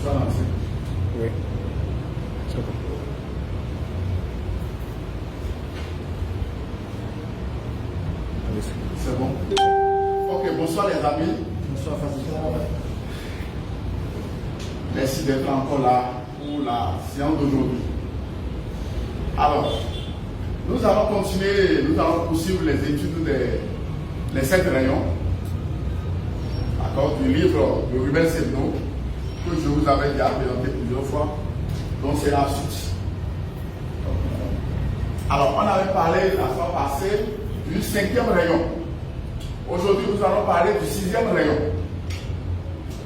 Ça lancé. Oui. C'est bon. Allez-y. C'est bon. Ok, bonsoir les amis. Bonsoir, Fazil. Merci d'être encore là pour la séance d'aujourd'hui. Alors, nous allons continuer, nous allons poursuivre les études des 7 rayons, d'accord, du livre de Ruben Sebno, que je vous avais déjà présenté plusieurs fois. Donc c'est la suite. Alors, on avait parlé la fois passée du 5e rayon. Aujourd'hui, nous allons parler du 6e rayon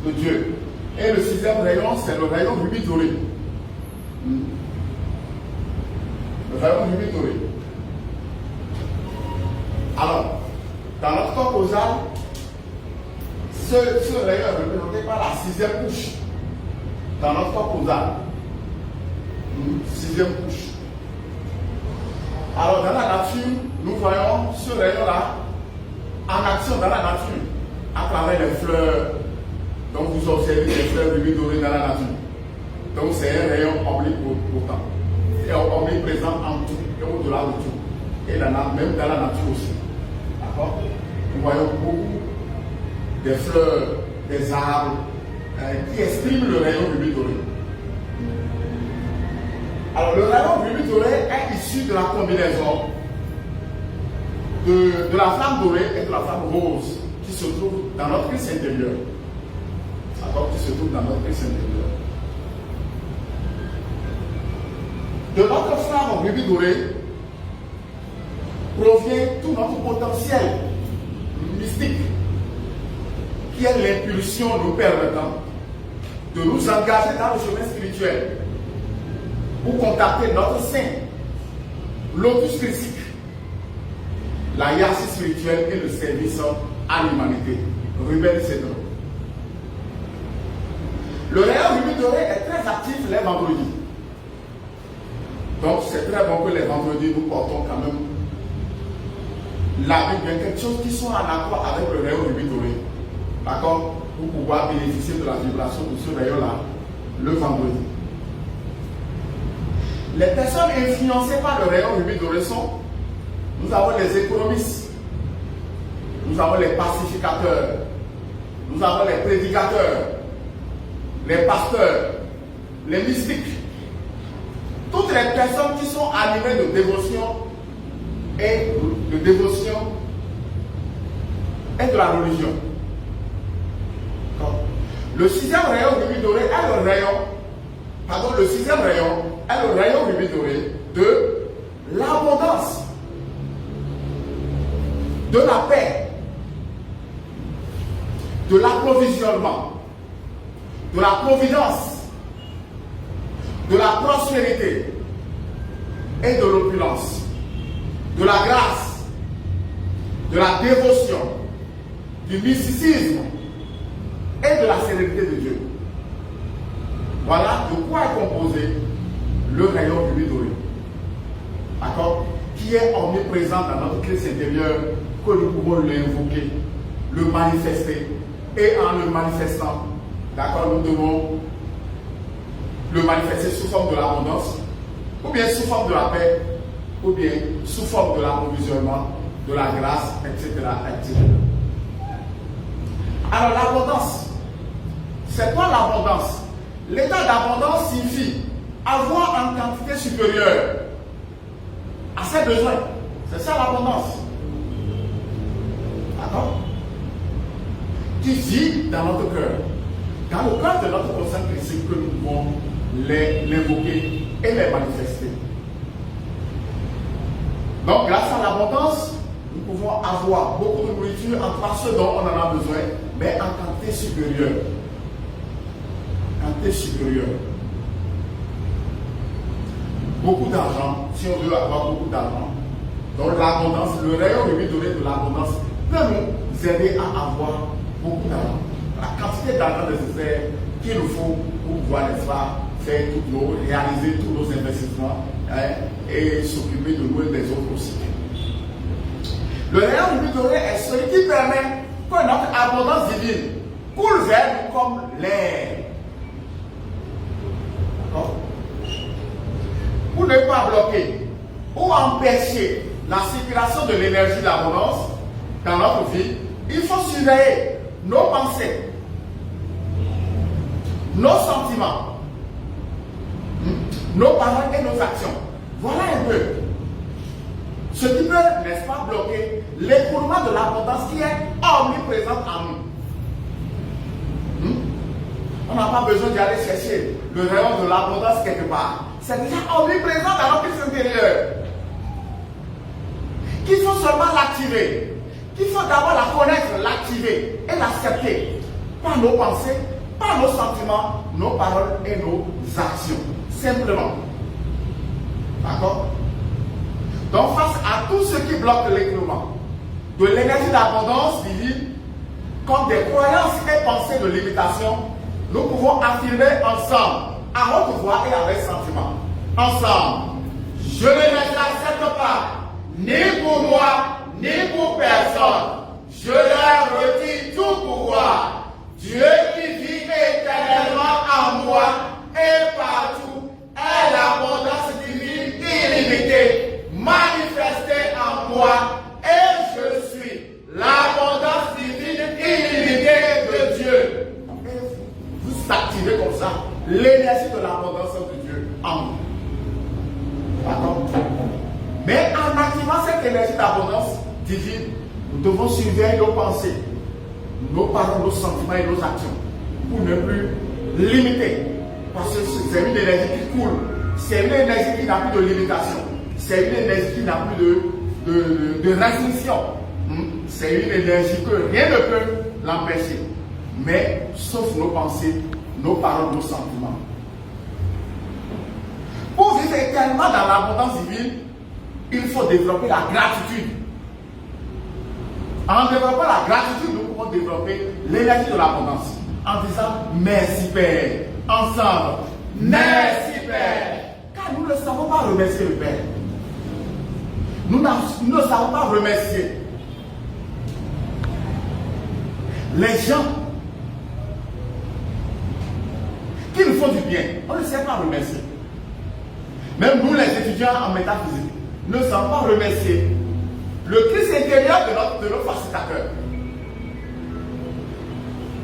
de Dieu. Et le 6e rayon, c'est le rayon rubis doré. Le rayon rubis doré. Alors, dans notre corps causal, ce rayon est représenté par la 6e couche. Dans notre corps causal. 6e couche. Alors, dans la nature, nous voyons ce rayon-là en action dans la nature, à travers les fleurs. Donc, vous observez les fleurs rubis dorées dans la nature. Donc, c'est un rayon omnipotent. C'est omniprésent en tout et au-delà de tout. Et même dans la nature aussi. D'accord? Nous voyons beaucoup des fleurs, des arbres qui expriment le rayon rubis doré. Alors, le rayon rubis doré est issu de la combinaison de la flamme dorée et de la flamme rose qui se trouve dans notre Christ intérieur. D'accord, qui se trouve dans notre Christ intérieur. De notre flamme rubis doré provient tout notre potentiel mystique, qui est l'impulsion nous permettant de nous engager dans le chemin spirituel pour contacter notre saint, l'Opus Christique, la hiérarchie spirituelle et le service à l'humanité. Ruben Sebno. Le rayon rubis doré est très actif les vendredis. Donc c'est très bon que les vendredis nous portons quand même la Bible, quelque chose qui soit en accord avec le rayon rubis doré. D'accord? Pour pouvoir bénéficier de la vibration de ce rayon-là le vendredi. Les personnes influencées par le rayon rubis doré sont, nous avons les économistes, nous avons les pacificateurs, nous avons les prédicateurs, les pasteurs, les mystiques, toutes les personnes qui sont animées de dévotion et de la religion. Le 6e rayon rubis doré est le rayon, le 6e rayon est le rayon rubis doré de l'abondance, de la paix, de l'approvisionnement, de la providence, de la prospérité et de l'opulence, de la grâce, de la dévotion, du mysticisme et de la sérénité de Dieu. Voilà de quoi est composé le rayon rubis doré. D'accord? Qui est omniprésent dans notre Christ intérieur, que nous pouvons l'invoquer, le manifester. Et en le manifestant, d'accord, nous devons le manifester sous forme de l'abondance, ou bien sous forme de la paix, ou bien sous forme de l'approvisionnement, de la grâce, etc., etc. Alors l'abondance, c'est quoi l'abondance? L'état d'abondance signifie avoir en quantité supérieure à ses besoins. C'est ça l'abondance. D'accord? Qui vit dans notre cœur. Dans le cœur de notre conscience christique que nous pouvons l'invoquer et les manifester. Donc, grâce à l'abondance, nous pouvons avoir beaucoup de nourriture, en pas ce dont on en a besoin, mais en quantité supérieure. Quantité supérieure. Beaucoup d'argent, si on veut avoir beaucoup d'argent. Donc, l'abondance, le rayon rubis doré de l'abondance peut nous aider à avoir beaucoup d'argent. La quantité d'argent nécessaire qu'il nous faut pour pouvoir, n'est-ce pas, réaliser tous nos investissements et s'occuper de nous et des autres aussi. Le rayon rubis doré est celui qui permet que notre abondance divine coule vers nous comme l'air. empêcher la circulation de l'énergie d'abondance dans notre vie, il faut surveiller nos pensées, nos sentiments, nos paroles et nos actions. Voilà un peu ce qui peut, n'est-ce pas, bloquer l'écoulement de l'abondance qui est omniprésente en nous. On n'a pas besoin d'y aller chercher le rayon de l'abondance quelque part. C'est déjà omniprésent dans notre vie intérieure. Qu'il faut seulement l'activer. Qu'il faut d'abord la connaître, l'activer et l'accepter par nos pensées, par nos sentiments, nos paroles et nos actions. Simplement. D'accord? Donc face à tout ce qui bloque l'écoulement de l'énergie d'abondance divine, comme des croyances et pensées de limitation, nous pouvons affirmer ensemble, à haute voix et avec sentiment. Ensemble, je ne l'accepte pas, ni pour moi, ni pour personne. Je leur retire tout pouvoir. Dieu qui vit éternellement en moi et partout est l'abondance divine illimitée, manifestée en moi, et je suis l'abondance divine illimitée de Dieu. Vous activez comme ça l'énergie de l'abondance de Dieu en vous. D'accord? Mais en activant cette énergie d'abondance divine, nous devons surveiller nos pensées, nos paroles, nos sentiments et nos actions pour ne plus limiter. Parce que c'est une énergie qui coule, c'est une énergie qui n'a plus de limitation, c'est une énergie qui n'a plus de restriction. C'est une énergie que rien ne peut l'empêcher. Mais sauf nos pensées, nos paroles, nos sentiments. Pour vivre éternellement dans l'abondance divine, il faut développer la gratitude. En développant la gratitude, nous pouvons développer l'énergie de l'abondance. En disant merci Père. Ensemble, merci Père. Car nous ne savons pas remercier le Père. Nous ne savons pas remercier. Les gens qui nous font du bien, on ne sait pas remercier. Même nous, les étudiants en métaphysique, ne savons pas remercier le Christ intérieur de nos facilitateurs.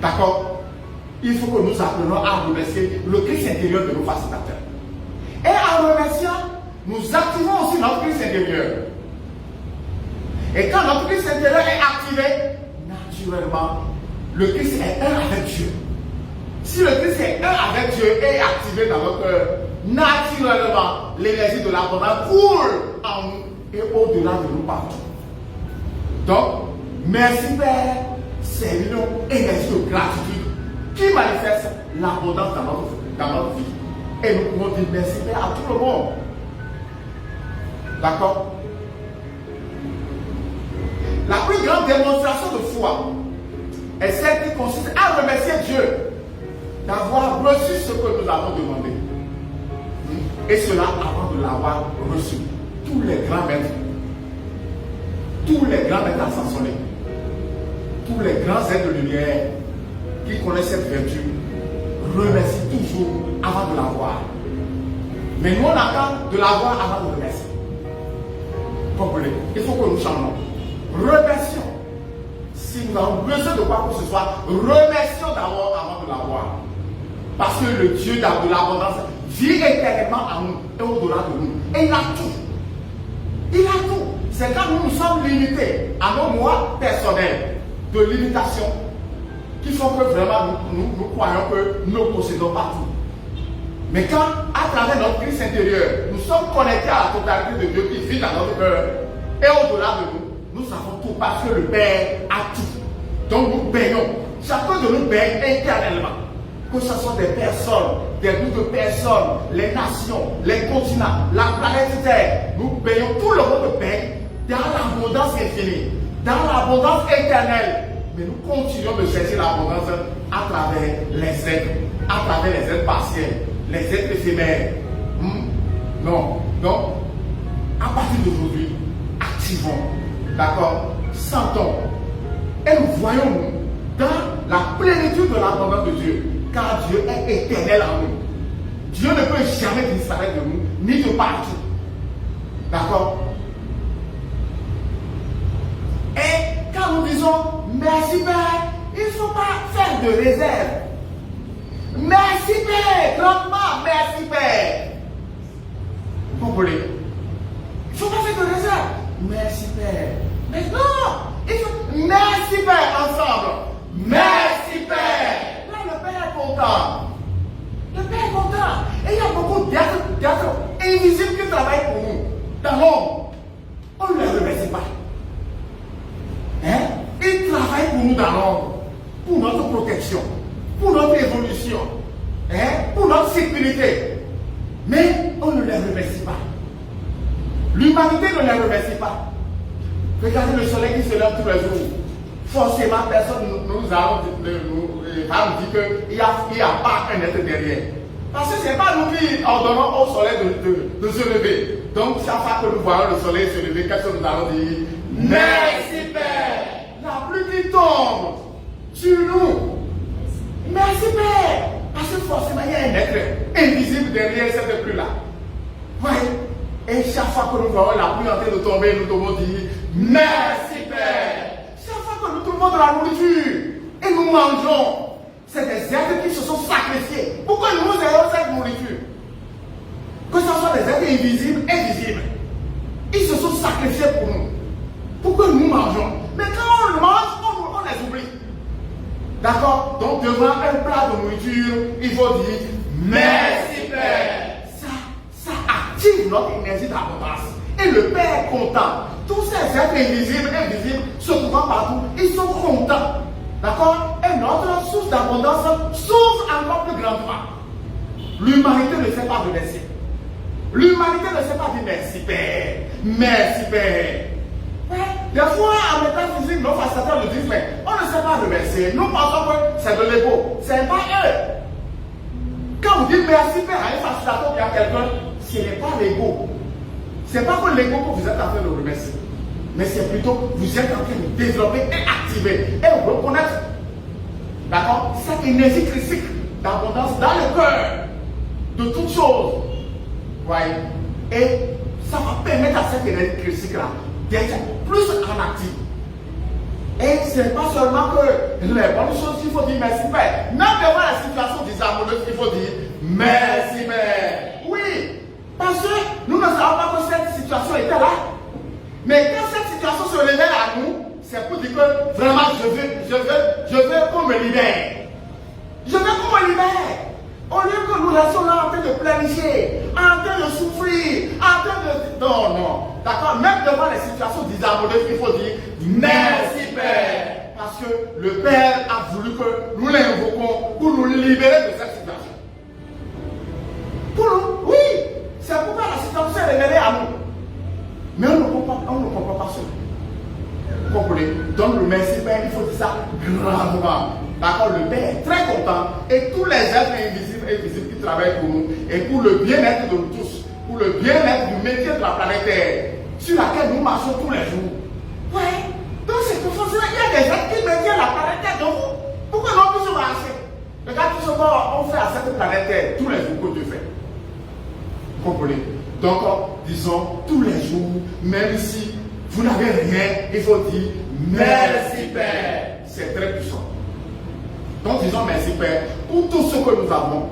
D'accord? Il faut que nous apprenions à remercier le Christ intérieur de nos facilitateurs. Et en remerciant, nous activons aussi notre Christ intérieur. Et quand notre Christ intérieur est activé, naturellement, le Christ est un avec Dieu. Si le Christ est un avec Dieu et activé dans notre cœur, naturellement, l'énergie de l'abondance coule en nous et au-delà de nous partout. Donc, merci Père, c'est une énergie de gratitude qui manifeste l'abondance dans notre vie. Et nous pouvons dire merci Père à tout le monde. D'accord? La plus grande démonstration de foi est celle qui consiste à remercier Dieu d'avoir reçu ce que nous avons demandé. Et cela avant de l'avoir reçu. Tous les grands maîtres ascensionnés, tous les grands êtres de lumière qui connaissent cette vertu remercient toujours avant de l'avoir. Mais nous on attend de l'avoir avant de remercier. Comprenez? Il faut que nous changeons. Remercions. Si nous avons besoin de quoi que ce soit, remercions d'abord avant de l'avoir. Parce que le Dieu de l'abondance vit éternellement en nous et au-delà de nous. Et il a tout. Il a tout. C'est quand nous nous sommes limités à nos mois personnels de limitation qui font que vraiment nous croyons que nous possédons pas tout. Mais quand, à travers notre Christ intérieur, nous sommes connectés à la totalité de Dieu qui vit dans notre cœur et au-delà de nous, nous savons tout parce que le Père a tout. Donc nous payons. Chacun de nous paye éternellement. Que ce soit des personnes, des groupes de personnes, les nations, les continents, la planète Terre, nous payons, tout le monde paye dans l'abondance infinie, dans l'abondance éternelle. Mais nous continuons de chercher l'abondance à travers les êtres partiels, les êtres éphémères. Non. Donc, à partir d'aujourd'hui, activons, d'accord, sentons et nous voyons dans la plénitude de l'abondance de Dieu. Car Dieu est éternel en nous. Dieu ne peut jamais disparaître de nous, ni de partout. D'accord? disons, merci Père, il ne faut pas faire de réserve. Merci Père, grandement, merci Père. Vous comprenez? Il ne faut pas faire de réserve. Merci Père. Mais non, il faut, merci Père, ensemble. Merci Père. Là, le Père est content. Le Père est content. Et il y a beaucoup d'êtres invisibles qui travaillent pour nous. Dans l'ombre. On ne les remercie pas. Hein? Ils travaillent pour nous dans l'ombre. Pour notre protection. Pour notre évolution. Hein? Pour notre sécurité. Mais on ne les remercie pas. L'humanité ne les remercie pas. Regardez le soleil qui se lève tous les jours. Forcément, personne nous va nous dire qu'il n'y a pas un être derrière. Parce que ce n'est pas nous qui ordonnons au soleil de se lever. Donc, chaque fois que nous voyons le soleil se lever, qu'est-ce que nous allons dire? Merci Père. La pluie qui tombe sur nous. Merci Père. Parce que forcément, il y a un être invisible derrière cette pluie-là. Voyez? Et chaque fois que nous voyons la pluie en train de tomber, nous devons dire merci Père. Chaque fois que nous trouvons de la nourriture et nous mangeons, c'est des êtres qui se sont sacrifiés pour que nous ayons cette nourriture. Que ce soit des êtres invisibles et visibles. Ils se sont sacrifiés pour nous. Pour que nous mangeons. Mais quand on le mange, on les oublie. D'accord? Donc devant un plat de nourriture, il faut dire merci Père. Ça active notre énergie d'abondance. Et le Père est content. Tous ces êtres invisibles et invisibles se trouvant partout, ils sont contents. D'accord? Et notre source d'abondance s'ouvre encore plus grandement. L'humanité ne sait pas remercier. L'humanité ne sait pas dire merci Père. Merci Père. Des fois, en métaphysique, nos facilitateurs nous disent, mais on ne sait pas remercier. Nous pensons que c'est de l'ego. Ce n'est pas eux. Quand vous dites merci Père à un facilitateur ou à quelqu'un, ce n'est pas l'ego. Ce n'est pas que l'ego que vous êtes en train de remercier. Mais c'est plutôt vous êtes en train de développer et activer et reconnaître, d'accord, cette énergie critique d'abondance dans le cœur de toutes choses. Voyez? Et ça va permettre à cette énergie critique-là d'être plus en actif. Et ce n'est pas seulement que les bonnes choses qu'il faut dire merci Père. Même devant la situation désharmonieuse, il faut dire merci Père. Oui, parce que nous ne savons pas que cette situation était là. Mais quand cette situation se révèle à nous, c'est pour dire que vraiment je veux qu'on me libère. Je veux qu'on me libère. Au lieu que nous restions là en train de planifier, en train de souffrir, en train de... Non, non. D'accord? Même devant les situations désharmonieuses, il faut dire merci Père. Parce que le Père a voulu que nous l'invoquons pour nous libérer de cette situation. Pour nous, oui. C'est pourquoi la situation s'est révélée à nous. Mais on ne comprend pas cela. Vous comprenez? Donc le merci Père, il faut dire ça grandement. D'accord? Le Père est très content. Et tous les êtres invisibles et visibles qui travaillent pour nous, et pour le bien-être de nous tous, pour le bien-être du métier de la planète Terre, sur laquelle nous marchons tous les jours. Ouais. Donc c'est pour ça qu'il y a des êtres qui maintiennent la planète Terre de vous. Pour que l'on puisse marcher. Regarde tout ce qu'on fait à cette planète Terre, tous les jours que Dieu fait. Vous comprenez? Donc, disons, tous les jours, même si vous n'avez rien, il faut dire merci Père. C'est très puissant. Donc, disons merci Père pour tout ce que nous avons,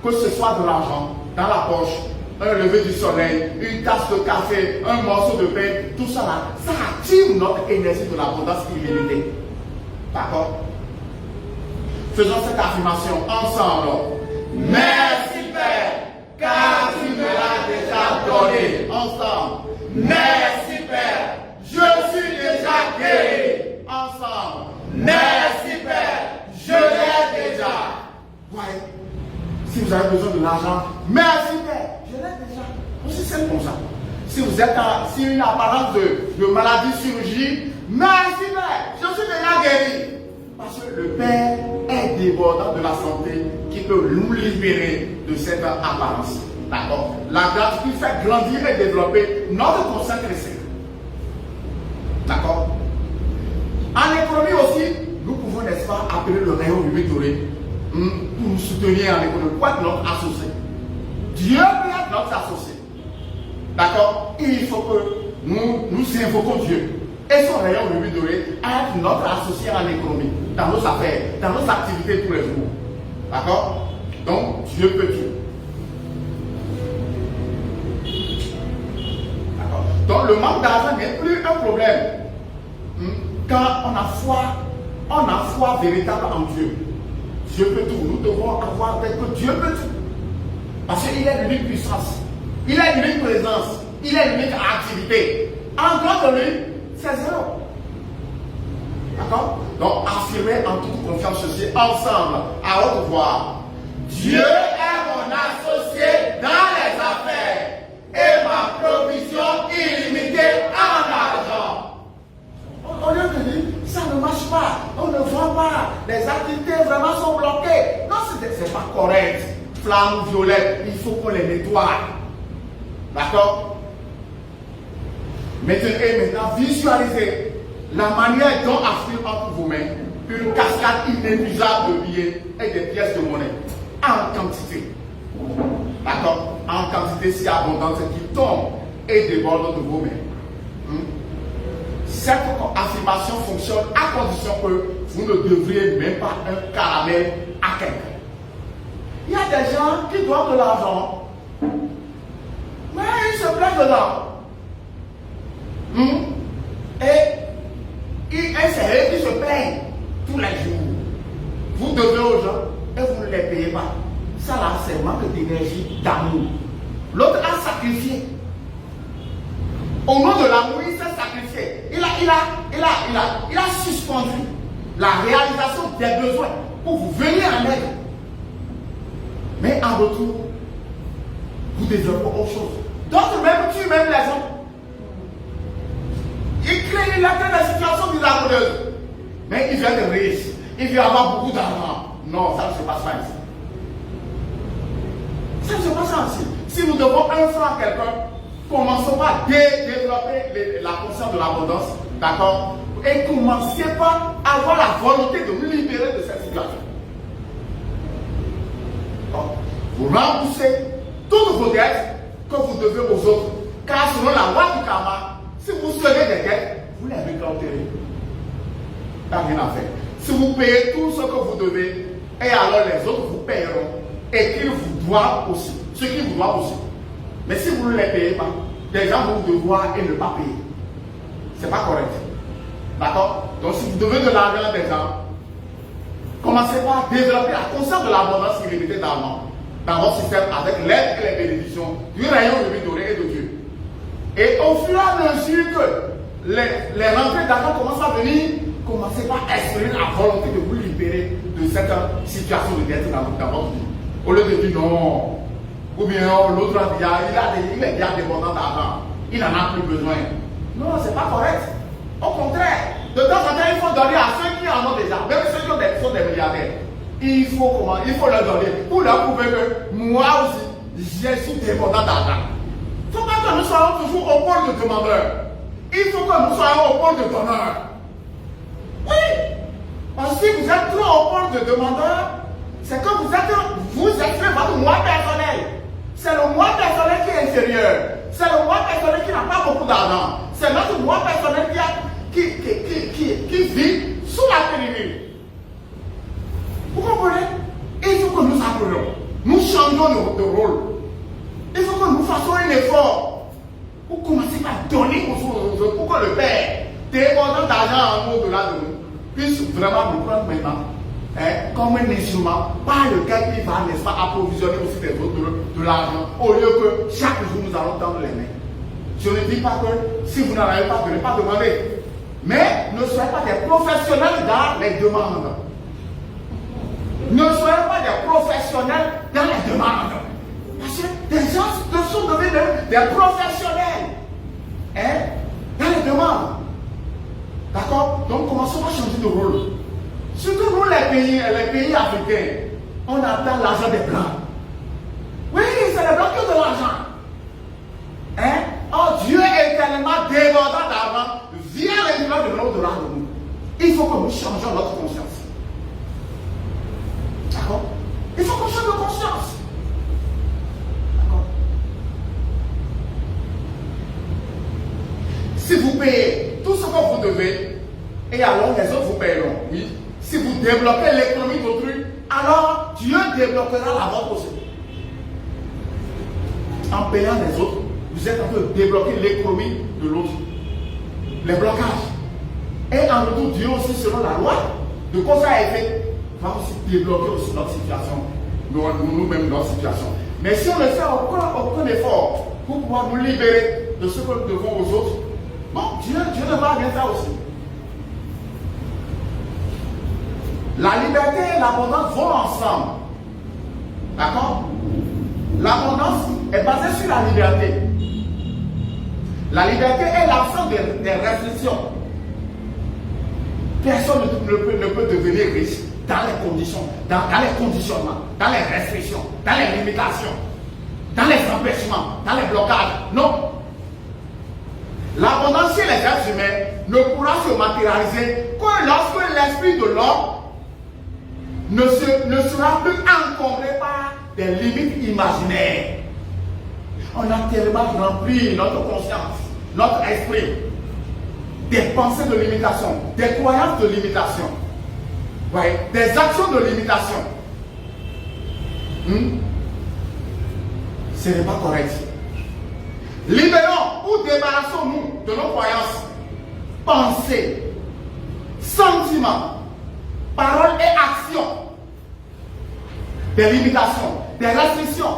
que ce soit de l'argent, dans la poche, un lever du soleil, une tasse de café, un morceau de pain, tout ça là, ça active notre énergie de l'abondance illimitée. D'accord? Faisons cette affirmation ensemble. Merci Père, car tu me l'as déjà donné. Ensemble. Merci Père, je suis déjà guéri. Ensemble. Merci Père, je l'ai déjà. Voyez, si vous avez besoin de l'argent, merci Père, je l'ai déjà. Aussi simple comme ça. Si vous êtes si une apparence de maladie, chirurgie, merci Père, je suis déjà guéri. Parce que le Père est débordant de la santé qui peut nous libérer de cette apparence. D'accord? La grâce qui fait grandir et développer notre conscience critique. D'accord? En économie aussi, nous pouvons, n'est-ce pas, appeler le rayon du doré pour nous soutenir en économie. Pour être notre associé. Dieu peut être notre associé. D'accord? Il faut que nous invoquons Dieu. et son rayon rubis doré à être notre associé en économie, dans nos affaires, dans nos activités tous les jours. D'accord? Donc, Dieu peut tout. D'accord? Donc, le manque d'argent n'est plus un problème. Quand on a foi véritable en Dieu. Dieu peut tout. Nous devons avoir que Dieu peut tout. Parce qu'il est l'unique puissance. Il est l'unique présence. Il est l'unique activité. En dehors de lui, c'est zéro. D'accord? Donc, affirmez en toute confiance ceci ensemble, à haute voix. Dieu est mon associé dans les affaires et ma provision illimitée en argent. Au lieu de dire, ça ne marche pas, on ne vend pas, les activités vraiment sont bloquées. Non, c'est pas correct. Flamme violette, il faut qu'on les nettoie. D'accord? Maintenant, visualisez la manière dont affluent entre vos mains une cascade inépuisable de billets et des pièces de monnaie en quantité. D'accord? En quantité si abondante qui tombe et déborde de vos mains. Cette affirmation fonctionne à condition que vous ne devriez même pas un caramel à quelqu'un. Il y a des gens qui doivent de l'argent, mais ils se plaignent dedans. Et c'est eux qui se plaignent tous les jours. Vous devez aux gens et vous ne les payez pas. Ça là, c'est manque d'énergie, d'amour. L'autre a sacrifié. Au nom de l'amour, il s'est sacrifié. Il a suspendu la réalisation des besoins pour vous venir en aide. Mais en retour, vous développez autre chose. D'autres même tuent même les gens. Il a fait des situations désastreuses. Mais il vient de riche. Il vient avoir beaucoup d'argent. Non, ça ne se passe pas ici. Ça ne se passe pas ici. Si nous devons un franc à quelqu'un, commençons par développer la conscience de l'abondance. D'accord? Et commencez par avoir la volonté de vous libérer de cette situation. Donc, vous remboursez toutes vos dettes que vous devez aux autres. Car selon la loi du karma, si vous semez des dettes, vous les récolterez. Il n'y a rien à faire. Si vous payez tout ce que vous devez, et alors les autres vous payeront, et qu'ils vous doivent aussi. Ceux qui vous doivent aussi. Mais si vous ne les payez pas, des gens vont vous devoir et ne pas payer. Ce n'est pas correct. D'accord? Donc si vous devez de l'argent des gens, commencez par développer la conscience de l'abondance illimitée d'argent dans votre système avec l'aide et les bénédictions du rayon de doré et de Dieu. Et au fur et à mesure que les rentrées d'argent commencent à venir, commencez par exprimer la volonté de vous libérer de cette situation de dette dans votre vie. Au lieu de dire non, ou bien l'autre il est bien dépendant d'argent, il n'en a plus besoin. Non, ce n'est pas correct. Au contraire, de temps en temps, il faut donner à ceux qui en ont déjà, même ceux qui sont des milliardaires. Il faut leur donner pour leur prouver que moi aussi, je suis dépendant d'argent. Il ne faut pas que nous soyons toujours au pôle de demandeur. Il faut que nous soyons au pôle de donneur. Oui! Parce que si vous êtes trop au pôle de demandeur, c'est que vous exprimez votre moi personnel. C'est le moi personnel qui est inférieur. C'est le moi personnel qui n'a pas beaucoup d'argent. C'est notre moi personnel qui vit sous la pénurie. Vous comprenez? Il faut que nous apprenions. Nous changeons de rôle. Il faut que nous fassions un effort pour commencer à donner aux autres, pour que le Père, dépendant d'argent en au-delà de nous, puisse vraiment nous prendre maintenant comme un instrument par lequel il va, n'est-ce pas, approvisionner aussi les autres de l'argent, au lieu que chaque jour nous allons tendre les mains. Je ne dis pas que si vous n'en avez pas, vous ne pas demander. Mais ne soyez pas des professionnels dans les demandes. Ne soyez pas des professionnels dans les demandes. Parce que des gens sont devenus des professionnels dans les demandes. D'accord? Donc commençons à changer de rôle. Surtout nous les pays africains, on attend l'argent des blancs. Oui, c'est les blancs qui ont de l'argent. Oh, Dieu est tellement débordant d'argent via les millions de l'au-delà de nous. Il faut que nous changions notre conscience. D'accord? Il faut qu'on change de conscience. D'accord? Si vous payez tout ce que vous devez, et alors les autres vous paieront. Oui. Si vous débloquez l'économie d'autrui, alors Dieu débloquera la vôtre aussi. En payant les autres, vous êtes en train de débloquer l'économie de l'autre. Les blocages. Et en retour, Dieu aussi, selon la loi de cause à effet, va aussi débloquer aussi notre situation. Nous-mêmes, notre situation. Mais si on ne fait aucun effort pour pouvoir nous libérer de ce que nous devons aux autres, bon, Dieu ne va rien faire aussi. La liberté et l'abondance vont ensemble. D'accord? L'abondance est basée sur la liberté. La liberté est l'absence des restrictions. Personne ne peut devenir riche dans les conditions, dans les conditionnements, dans les restrictions, dans les limitations, dans les empêchements, dans les blocages. Non. L'abondance chez les êtres humains ne pourra se matérialiser que lorsque l'esprit de l'homme ne sera plus encombré par des limites imaginaires. On a tellement rempli notre conscience, notre esprit, des pensées de limitation, des croyances de limitation, ouais, des actions de limitation. Ce n'est pas correct. Libérons ou débarrassons-nous de nos croyances, pensées, sentiments, paroles et actions, des limitations, des restrictions,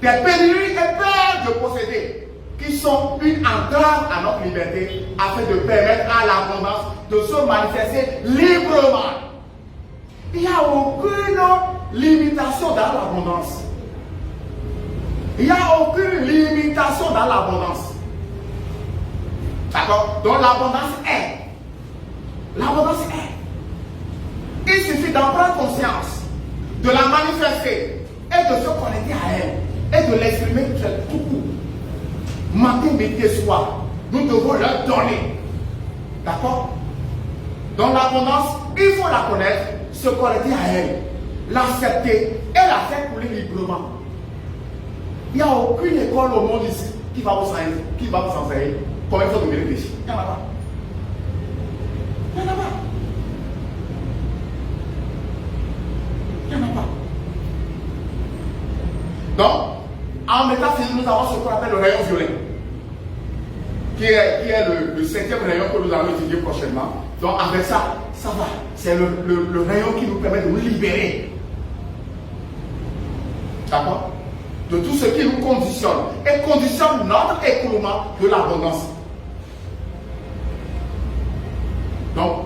des pénuries et peurs de posséder, qui sont une entrave à notre liberté, afin de permettre à l'abondance de se manifester librement. Il n'y a aucune limitation dans l'abondance. Il n'y a aucune limitation dans l'abondance. D'accord? Donc l'abondance est. L'abondance est. Il suffit d'en prendre conscience, de la manifester et de se connecter à elle et de l'exprimer tout court. Matin, midi, soir, nous devons leur donner. D'accord? Dans l'abondance, il faut la connaître, se connecter à elle, l'accepter et la faire couler librement. Il n'y a aucune école au monde ici qui va vous enseigner comment il faut devenir riche. Il n'y en a pas. Il n'y en a pas. Il n'y en a pas. Donc, en métaphysique, nous avons ce qu'on appelle le rayon violet, qui est le 5e rayon que nous allons étudier prochainement. Donc, avec ça, ça va. C'est le rayon qui nous permet de nous libérer. D'accord? De tout ce qui nous conditionne et conditionne notre écoulement de l'abondance. Donc,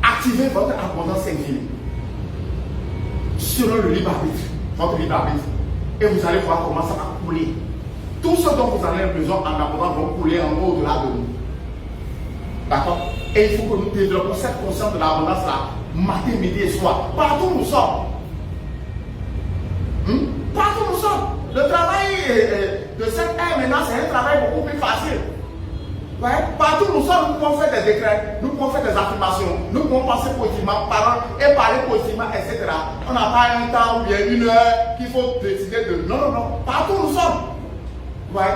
activez votre abondance infinie selon le libre arbitre, votre libre arbitre, et vous allez voir comment ça va couler. Tout ce dont vous avez besoin en abondance va couler en haut au-delà de nous. D'accord? Et il faut que nous développions cette conscience de l'abondance là, matin, midi et soir, partout où nous sommes. Partout où nous sommes. Le travail de cette ère maintenant, c'est un travail beaucoup plus facile. Ouais. Partout où nous sommes, nous pouvons faire des décrets, nous pouvons faire des affirmations, nous pouvons penser positivement, parler positivement, etc. On n'a pas un temps ou bien une heure qu'il faut décider de. Non, non, non. Partout où nous sommes. Ouais.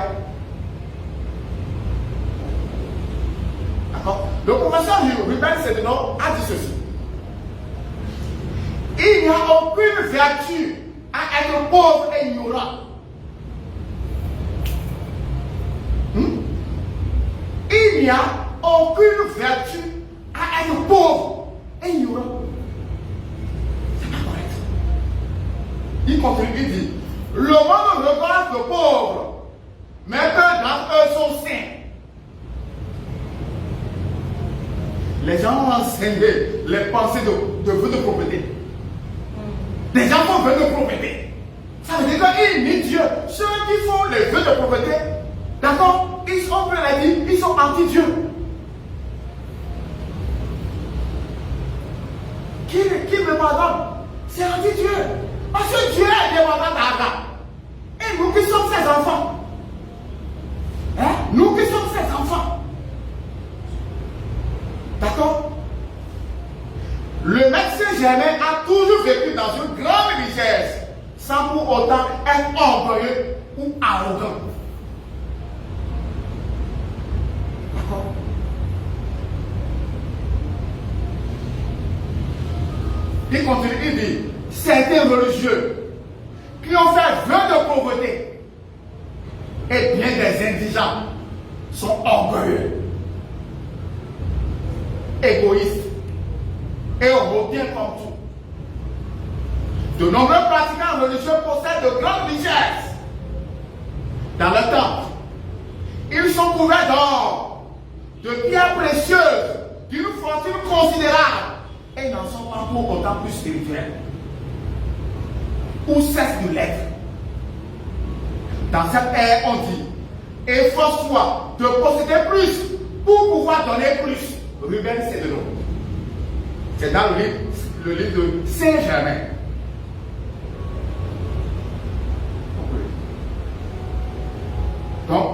D'accord? Le professeur Ruben Sedeno a dit ceci. Il n'y a aucune vertu à être pauvre et ignorant. Il n'y a aucune vertu à être pauvre et ignorant. C'est pas correct. Il continue, il dit, le monde regarde le pauvre, mais peu d'entre eux sont saints. Les gens ont enseigné les pensées de vœux de propriété. Les gens font vœux de propriété. Ça veut dire qu'ils nient Dieu. Ceux qui font les vœux de propriété, d'accord, ils sont anti-Dieu. Qui me pardonne? C'est anti-Dieu. Parce que Dieu est demandant d'Adam. Et nous qui sommes ses enfants. Hein? Nous qui sommes ses enfants. D'accord? Le médecin Germain a toujours vécu dans une grande richesse, sans pour autant être orgueilleux ou arrogant. D'accord? Il continue, il dit, certains religieux qui ont fait vœu de pauvreté et bien des indigents sont orgueilleux, égoïstes et européens comme tout. De nombreux pratiquants religieux possèdent de grandes richesses. Dans le temple, ils sont couverts d'or, de pierres précieuses, d'une fortune considérable, et n'en sont pas pour autant plus spirituels. Ou cessent de l'être. Dans cette ère, on dit, efforce-toi de posséder plus pour pouvoir donner plus. Ruben, c'est de l'eau. C'est dans le livre de Saint-Germain. Donc,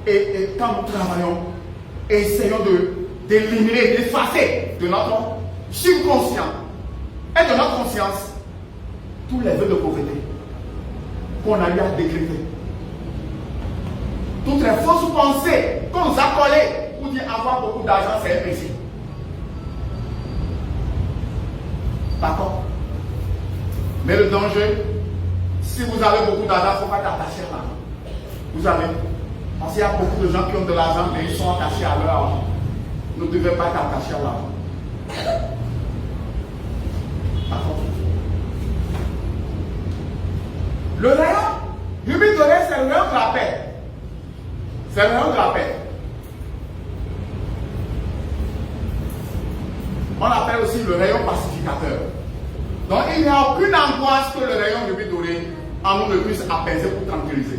et quand nous travaillons, essayons d'éliminer, d'effacer de notre subconscient et de notre conscience tous les vœux de pauvreté qu'on a eu à décréter. Toutes les fausses pensées qu'on nous a collées pour dire avoir beaucoup d'argent, c'est un péché. D'accord? Mais le danger, si vous avez beaucoup d'argent, il ne faut pas t'attacher à l'argent. Vous avez, parce qu'il y a beaucoup de gens qui ont de l'argent, mais ils sont attachés à leur argent. Vous ne devez pas être attachés à l'argent. D'accord? Le rayon, Rubis doré, c'est le rayon de la paix. C'est le rayon de la paix. On l'appelle aussi le rayon pacificateur. Donc il n'y a aucune angoisse que le rayon Rubis doré en nous ne puisse apaiser ou tranquilliser.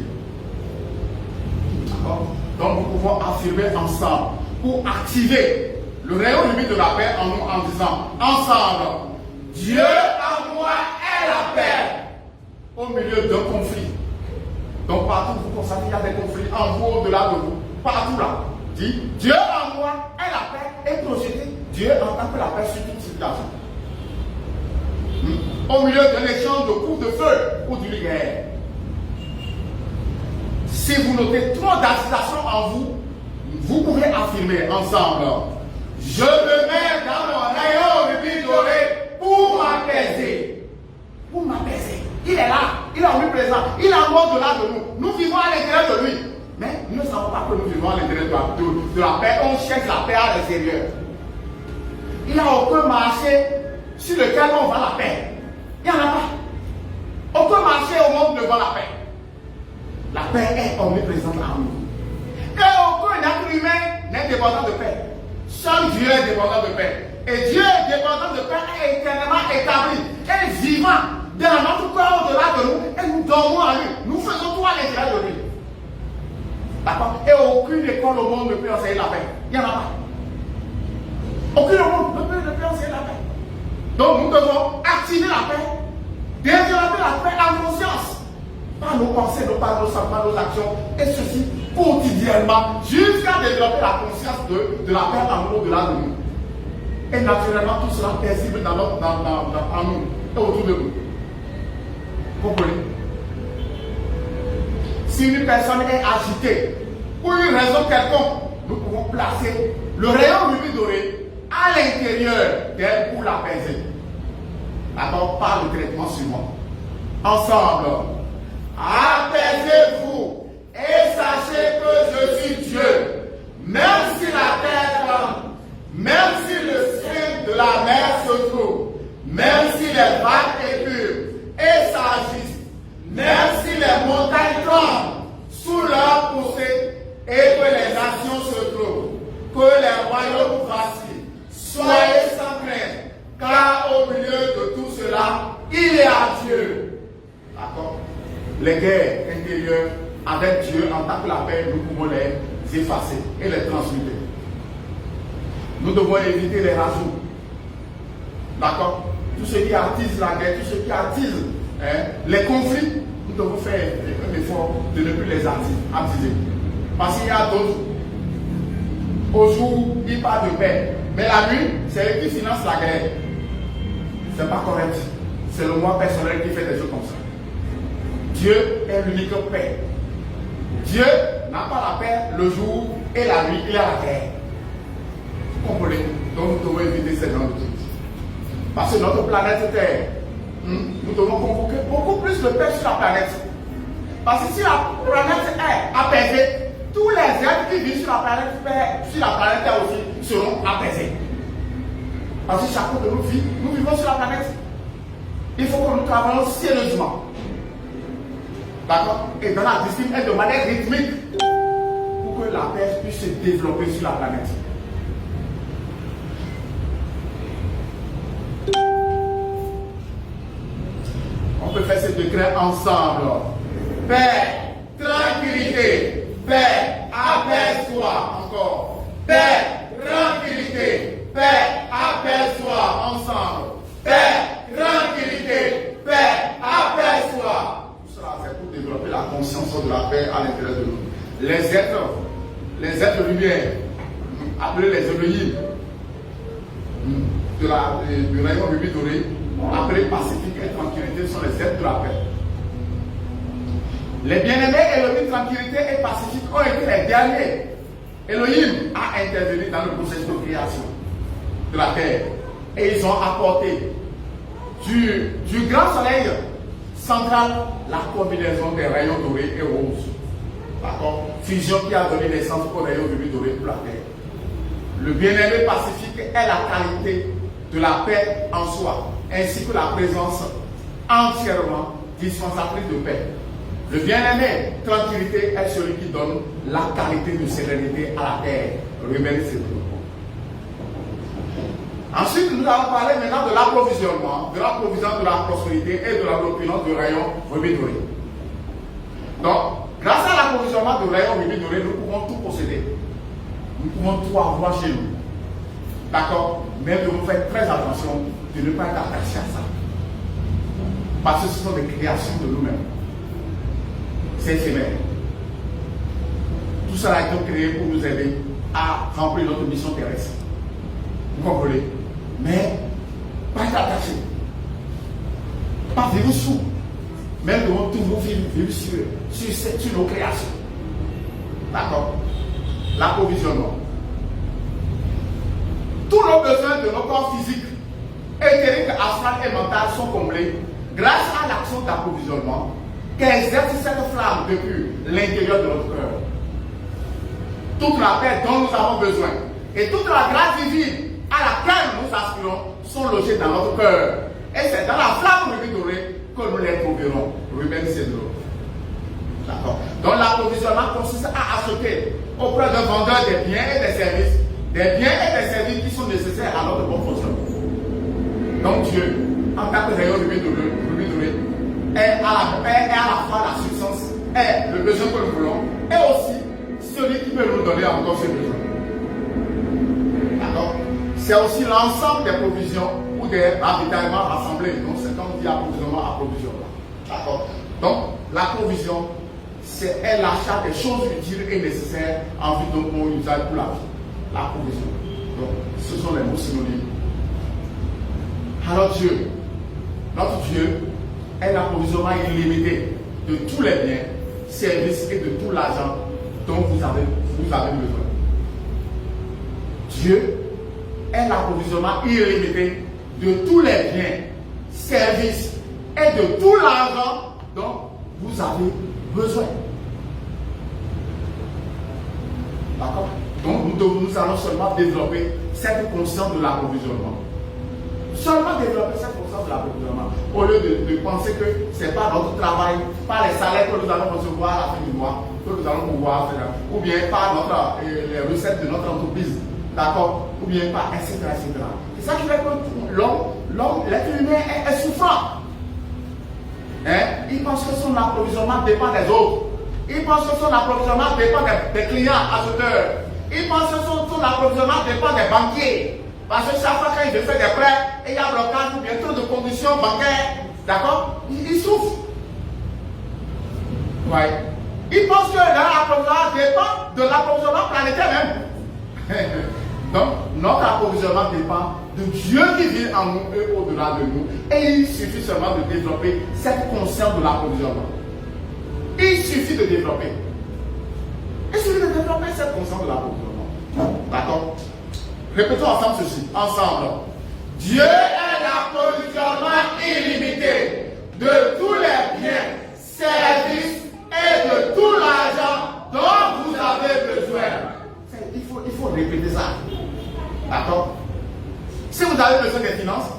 D'accord? Donc nous pouvons affirmer ensemble pour activer le rayon Rubis de la paix en nous en disant ensemble, Dieu en moi est la paix au milieu d'un conflit. Donc partout vous constatez qu'il y a des conflits en vous, au-delà de vous, partout là. Dit, Dieu en moi est la paix et projeté Dieu en tant que la paix sur toute situation. Au milieu d'un échange de coups de feu ou d'une guerre. Si vous notez trop d'agitation en vous, vous pouvez affirmer ensemble, je me mets dans mon rayon Rubis doré pour m'apaiser. Pour m'apaiser. Il est là, il est omniprésent, il est en au-delà de nous. Nous vivons à l'intérieur de lui. Mais nous ne savons pas que nous vivons à l'intérieur de la paix. On cherche la paix à l'extérieur. Il n'y a aucun marché sur lequel on vend la paix. Il n'y en a pas. Aucun marché au monde ne vend la paix. La paix est omniprésente en nous. Et aucun être humain n'est dépendant de paix. Seul Dieu est dépendant de paix. Et Dieu est dépendant de paix et éternellement établi et vivant dans notre corps au-delà de nous. Et nous dormons en lui. Nous faisons tout à l'intérieur de lui. D'accord? Et aucune école au monde ne peut enseigner la paix. Il n'y en a pas. Aucune monde ne peut enseigner la paix. Donc nous devons activer la paix, développer la paix en conscience, par nos pensées, nos paroles, nos sentiments, nos actions, et ceci quotidiennement, jusqu'à développer la conscience de la paix en nous, au-delà de nous. Et naturellement, tout sera paisible en nous et autour de nous. Comprenez? Si une personne est agitée, pour une raison quelconque, nous pouvons placer le rayon Rubis doré à l'intérieur d'elle pour l'apaiser. D'accord? Par le traitement suivant. Ensemble, apaisez-vous et sachez que je suis Dieu. Même si la terre tremble, même si le sein de la mer se trouve, même si les vagues épurent et s'agissent, même si les montagnes tremblent sous leur poussée et que les nations se trouvent, que les royaumes vacillent, soyez sans crainte, car au milieu de tout cela, il y a Dieu. D'accord? Les guerres intérieures avec Dieu en tant que la paix, nous pouvons les effacer et les transmuter. Nous devons éviter les rajouts. D'accord? Tout ce qui attise la guerre, tout ce qui attise les conflits, nous devons faire un effort de ne plus les attiser. Parce qu'il y a d'autres. Au jour, il parle de paix. Mais la nuit, c'est eux qui financent la guerre. C'est pas correct. C'est le moi personnel qui fait des choses comme ça. Dieu est l'unique paix. Dieu n'a pas la paix le jour et la nuit, il a la guerre. Vous comprenez? Donc nous devons éviter ces genres de trucs. Parce que notre planète Terre, nous devons convoquer beaucoup plus de paix sur la planète. Parce que si la planète est apaisée, tous les êtres qui vivent sur la planète Terre aussi seront apaisés. Parce que chacun de nous vivons sur la planète. Il faut que nous travaillions sérieusement. D'accord? Et dans la discipline et de manière rythmique pour que la paix puisse se développer sur la planète. On peut faire ces décrets ensemble. Paix, tranquillité, paix, apaise-toi. Encore. Paix, tranquillité, paix, apaise-toi. Ensemble. Paix, tranquillité, paix, apaise-toi. Tout cela, c'est pour développer la conscience de la paix à l'intérieur de nous. Les êtres lumière, appelés les Elohim, du rayon rubis doré, appelés pacifique et tranquillité, sont les êtres de la paix. Les bien-aimés Elohim, tranquillité et pacifique ont été les derniers. Elohim a intervenu dans le processus de création de la terre et ils ont apporté du grand soleil central la combinaison des rayons dorés et roses. D'accord? Fusion qui a donné naissance aux rayons rubis dorés pour la terre. Le bien-aimé pacifique est la qualité de la paix en soi, ainsi que la présence entièrement dispensatrice de paix. Le bien-aimé tranquillité est celui qui donne la qualité de sérénité à la terre. Remerciez vous. Ensuite, nous allons parler maintenant de l'approvisionnement, de la prospérité et de la l'opulence du rayon rubis doré. Donc, grâce à l'approvisionnement du rayon rubis doré, nous pouvons tout posséder. Nous pouvons tout avoir chez nous. D'accord? Mais nous devons faire très attention de ne pas être attachés à ça. Parce que ce sont des créations de nous-mêmes. C'est éphémère. Tout cela a été créé pour nous aider à remplir notre mission terrestre. Vous comprenez? Mais pas être attaché. Pas vivre sous. Mais nous devons toujours vivre sur nos créations. D'accord? L'approvisionnement. Tous nos besoins de nos corps physiques, éthériques, astral et mental sont comblés grâce à l'action d'approvisionnement qu'exerce cette flamme depuis l'intérieur de notre cœur. Toute la paix dont nous avons besoin et toute la grâce divine à laquelle nous aspirons sont logées dans notre cœur. Et c'est dans la flamme rubis dorée que nous les trouverons. Ruben Cédro. D'accord. Donc l'approvisionnement consiste à acheter auprès d'un vendeur des biens et des services qui sont nécessaires à notre bon fonctionnement. Donc Dieu, en tant que rayon rubis doré, est à la fois la substance, est le besoin que nous voulons, et aussi celui qui peut nous donner encore ce besoin. D'accord? C'est aussi l'ensemble des provisions ou des ravitaillements rassemblés. Donc c'est comme on dit approvisionnement. D'accord? Donc la provision, c'est l'achat des choses utiles et nécessaires en vue de bon usage pour la vie. La provision. Donc ce sont les mots synonymes. Alors Dieu, notre Dieu, est l'approvisionnement illimité de tous les biens, services et de tout l'argent dont vous avez besoin. Dieu est l'approvisionnement illimité de tous les biens, services et de tout l'argent dont vous avez besoin. D'accord? Donc nous allons seulement développer cette conscience de l'approvisionnement. Seulement développer cette conscience de l'approvisionnement. Au lieu de penser que ce n'est pas notre travail, pas les salaires que nous allons recevoir à la fin du mois, que nous allons pouvoir faire, ou bien pas les recettes de notre entreprise, d'accord, ou bien pas, etc. C'est ça qui fait que l'être humain est souffrant. Hein? Il pense que son approvisionnement dépend des autres. Il pense que son approvisionnement dépend des clients acheteurs. Il pense que son approvisionnement dépend des banquiers. Parce que chaque fois qu'il veut faire des prêts, et il y a blocage ou bien trop de conditions bancaires, d'accord, il souffre. Ouais. Il pense que leur approvisionnement dépend de l'approvisionnement planétaire même. Donc, notre approvisionnement dépend de Dieu qui vit en nous et au-delà de nous. Et il suffit seulement de développer cette conscience de l'approvisionnement. Il suffit de développer. Il suffit de développer cette conscience de l'approvisionnement. D'accord? Répétons ensemble ceci. Ensemble. Dieu est la approvisionnement illimité de tous les biens, services et de tout l'argent dont vous avez besoin. Il faut répéter ça. D'accord? Si vous avez besoin des finances,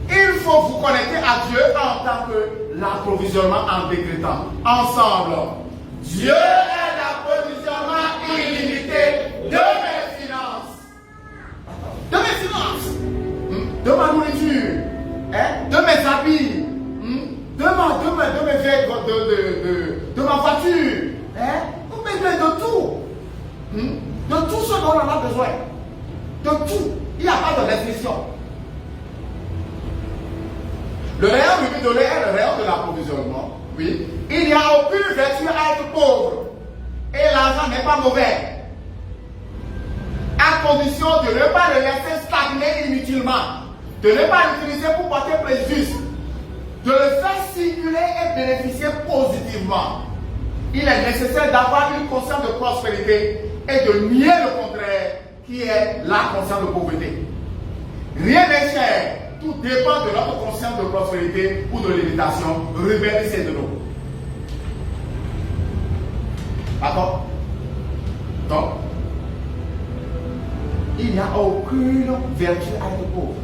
il faut vous connecter à Dieu en tant que l'approvisionnement en décrétant. Ensemble, Dieu est l'approvisionnement illimité de mes finances. De mes finances. De ma nourriture. De mes habits. De mes vêtements. De ma voiture. De tout. De tout ce dont on a besoin. De tout. Il n'y a pas de restriction. Le rayon du donné est le rayon de l'approvisionnement. Oui. Il n'y a aucune vertu à être pauvre. Et l'argent n'est pas mauvais. À condition de ne pas le laisser stagner inutilement. De ne pas l'utiliser pour porter préjudice. De le faire circuler et bénéficier positivement. Il est nécessaire d'avoir une conscience de prospérité et de nier le contraire, qui est la conscience de pauvreté. Rien n'est cher. Tout dépend de notre conscience de prospérité ou de limitation. Rebellissez de nous. D'accord? Donc, il n'y a aucune vertu à être pauvre.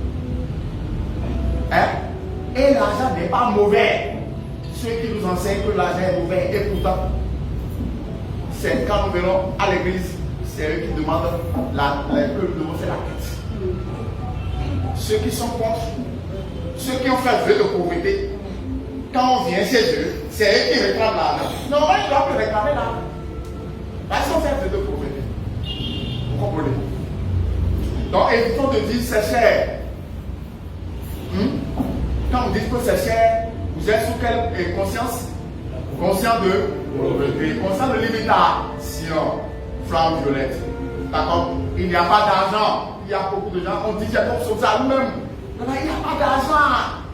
Et l'argent n'est pas mauvais. Ceux qui nous enseignent que l'argent est mauvais, et pourtant, c'est quand nous venons à l'église, c'est eux qui demandent les peuples de nous faire la tête. Ceux qui sont contre, ceux qui ont fait vœu de pauvreté, quand on vient chez eux, c'est eux qui réclament l'argent. Non, ils doivent plus réclamer l'argent. Parce qu'ils ont fait vœu de pauvreté. Vous comprenez? Donc, évitons de dire c'est cher. Quand vous dites que c'est cher, vous êtes sous quelle conscience? Conscient de pauvreté, conscient de limitation. Flamme violette. D'accord? Il n'y a pas d'argent. Il y a beaucoup de gens, on dit c'est comme ça nous-mêmes. Il n'y a pas d'argent.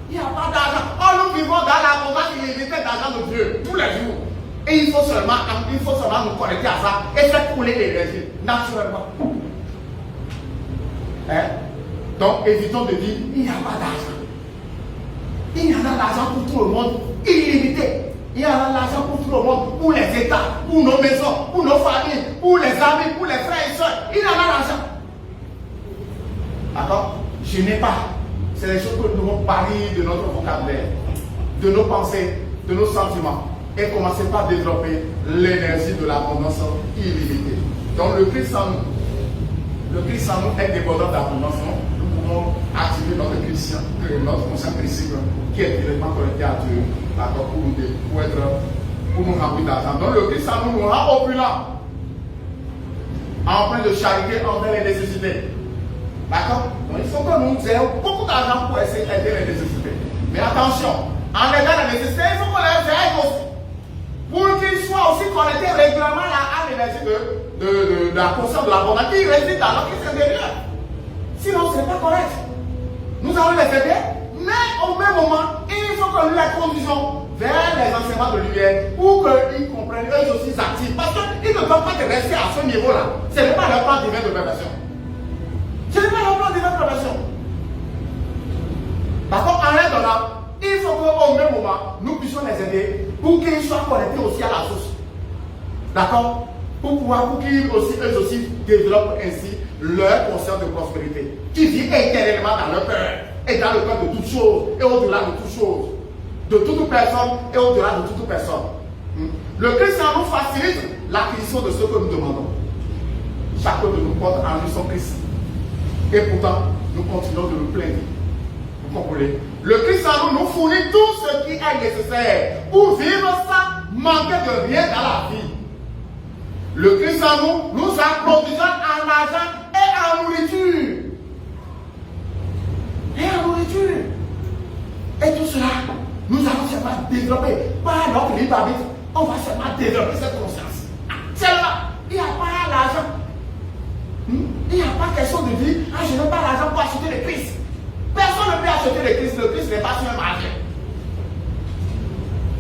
Il n'y a pas d'argent. Oh, nous vivons dans l'abondance illimitée d'argent de Dieu tous les jours. Et il faut seulement nous connecter à ça et faire couler l'énergie naturellement. Donc évitons de dire il n'y a pas d'argent. Il y en a l'argent pour tout le monde, illimité. Il y en a l'argent pour tout le monde, pour les États, pour nos maisons, pour nos familles, pour les amis, pour les frères et soeurs. Il y en a l'argent. D'accord? Je n'ai pas. C'est les choses que nous devons bannir de notre vocabulaire, de nos pensées, de nos sentiments. Et commencer par développer l'énergie de l'abondance illimitée. Donc le Christ en nous est débordant d'abondance. Nous pouvons activer notre conscience chrétienne qui est directement connecté à Dieu, d'accord, pour nous remplir d'argent. Donc le Christ en nous rend opulent, empreint de charité envers les nécessités. D'accord? Donc il faut que nous ayons beaucoup d'argent pour essayer d'aider les nécessités. Mais attention, en aidant les nécessités, il faut qu'on les aide aussi. Pour qu'ils soient aussi connectés régulièrement à l'énergie de la conscience de l'abondance qui réside dans notre Christ intérieur. Sinon, ce n'est pas correct. Nous allons les aider, mais au même moment, il faut que nous les conduisons vers les enseignements de lumière pour qu'ils comprennent eux aussi actifs. Parce qu'ils ne peuvent pas rester à ce niveau-là. Ce n'est pas leur plan divin de perversion. Ce n'est pas leur plan divin de perversion. Par contre, en les donnant, il faut qu'au même moment, nous puissions les aider pour qu'ils soient connectés aussi à la source. D'accord? Pour qu'ils aussi, eux aussi développent ainsi leur conscience de prospérité qui vit éternellement dans leur cœur et dans le cœur de toutes choses et au-delà de toutes choses, de toute personne et au-delà de toute personne. Le Christ en nous facilite l'acquisition de ce que nous demandons. Chacun de nous porte en lui son Christ. Et pourtant, nous continuons de nous plaindre. Vous comprenez? Le Christ en nous fournit tout ce qui est nécessaire pour vivre sans manquer de rien dans la vie. Le Christ en nous approvisionne en argent et en nourriture. Et en nourriture. Et tout cela, nous allons seulement développer par notre libre arbitre. On va seulement développer cette conscience. Seulement, il n'y a pas l'argent. Il n'y a pas question de dire, ah, je n'ai pas l'argent pour acheter le Christ. Personne ne peut acheter le Christ. Le Christ n'est pas sur un marché.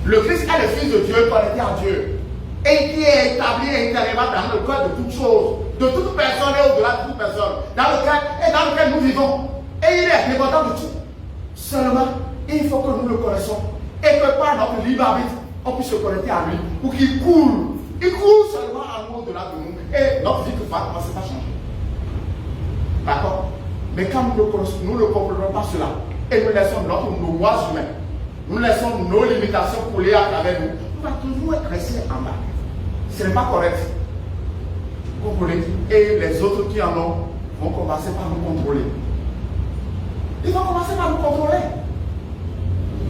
Le Christ est le Fils de Dieu connecté à Dieu. Et qui est établi intérieurement dans le cœur de toutes choses, de toute personne et au-delà de toute personne, dans lequel nous vivons. Et il est dépendant de tout. Seulement, il faut que nous le connaissons. Et que par notre libre arbitre, on puisse se connecter à lui pour qu'il coule. Il coule seulement à nous au-delà de nous. Et notre vie va commencer à changer. D'accord? Mais quand nous ne comprenons pas cela, et nous laissons nos moi humains, nous laissons nos limitations couler à travers nous, on va toujours rester en bas. Ce n'est pas correct. Vous comprenez? Et les autres qui en ont vont commencer par nous contrôler. Ils vont commencer par nous contrôler.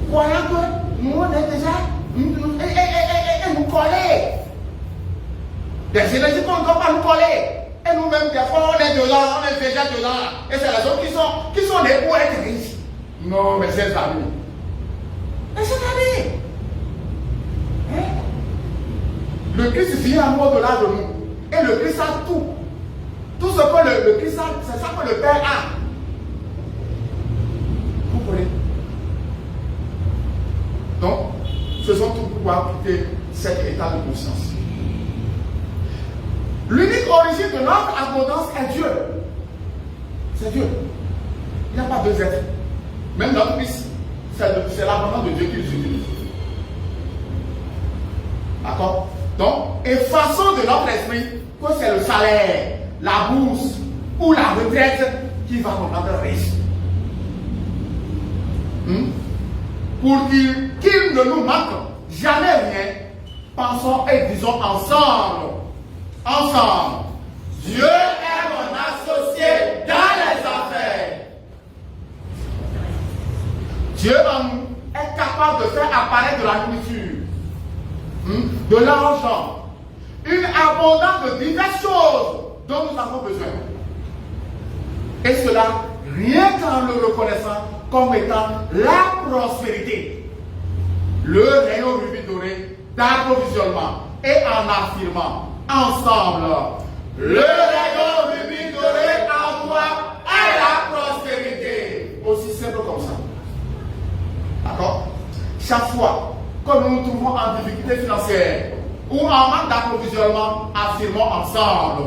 Croyant que nous, on est déjà. Et nous coller. Des énergies qu'on ne doit pas nous coller. Et nous-mêmes, des fois, on est dedans, on est déjà dedans. Et c'est les autres qui sont nés pour être riches. Non, mes chers amis. Mes chers amis. Hein? Le Christ vient à nous au-delà de nous. Et le Christ a tout. Tout ce que le Christ a, c'est ça que le Père a. Vous comprenez? Donc, faisons tout pour pouvoir quitter cet état de conscience. L'unique origine de notre abondance est Dieu. C'est Dieu. Il n'y a pas deux êtres. Même notre fils, c'est l'abondance de Dieu qu'ils utilisent. D'accord? Donc, effaçons de notre esprit que c'est le salaire, la bourse ou la retraite qui va nous rendre riches. Pour qu'il ne nous manque jamais rien, pensons et disons ensemble. Ensemble. Dieu est mon associé dans les affaires. Dieu en nous est capable de faire apparaître de la nourriture, de l'argent, une abondance de diverses choses dont nous avons besoin. Et cela, rien qu'en le reconnaissant comme étant la prospérité, le rayon rubis doré d'approvisionnement, et en affirmant ensemble, le rayon rubis doré en toi est la prospérité. Aussi simple comme ça. D'accord? Chaque fois que nous nous trouvons en difficulté financière ou en manque d'approvisionnement, affirmons ensemble,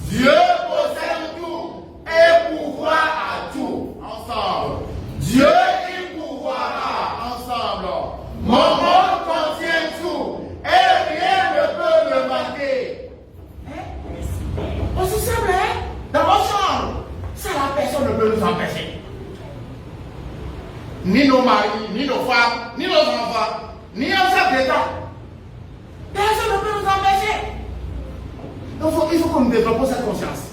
Dieu possède tout et pourvoit à tout. Ensemble. Dieu y pourvoira. Ensemble. Mon monde contient tout et rien ne peut me manquer. Aussi simple, hein? Dans votre chambre, ça la personne ne peut nous empêcher. Ni nos maris, ni nos femmes, ni nos enfants, ni un chef d'État. Personne ne peut nous empêcher. Donc il faut que nous développons cette conscience.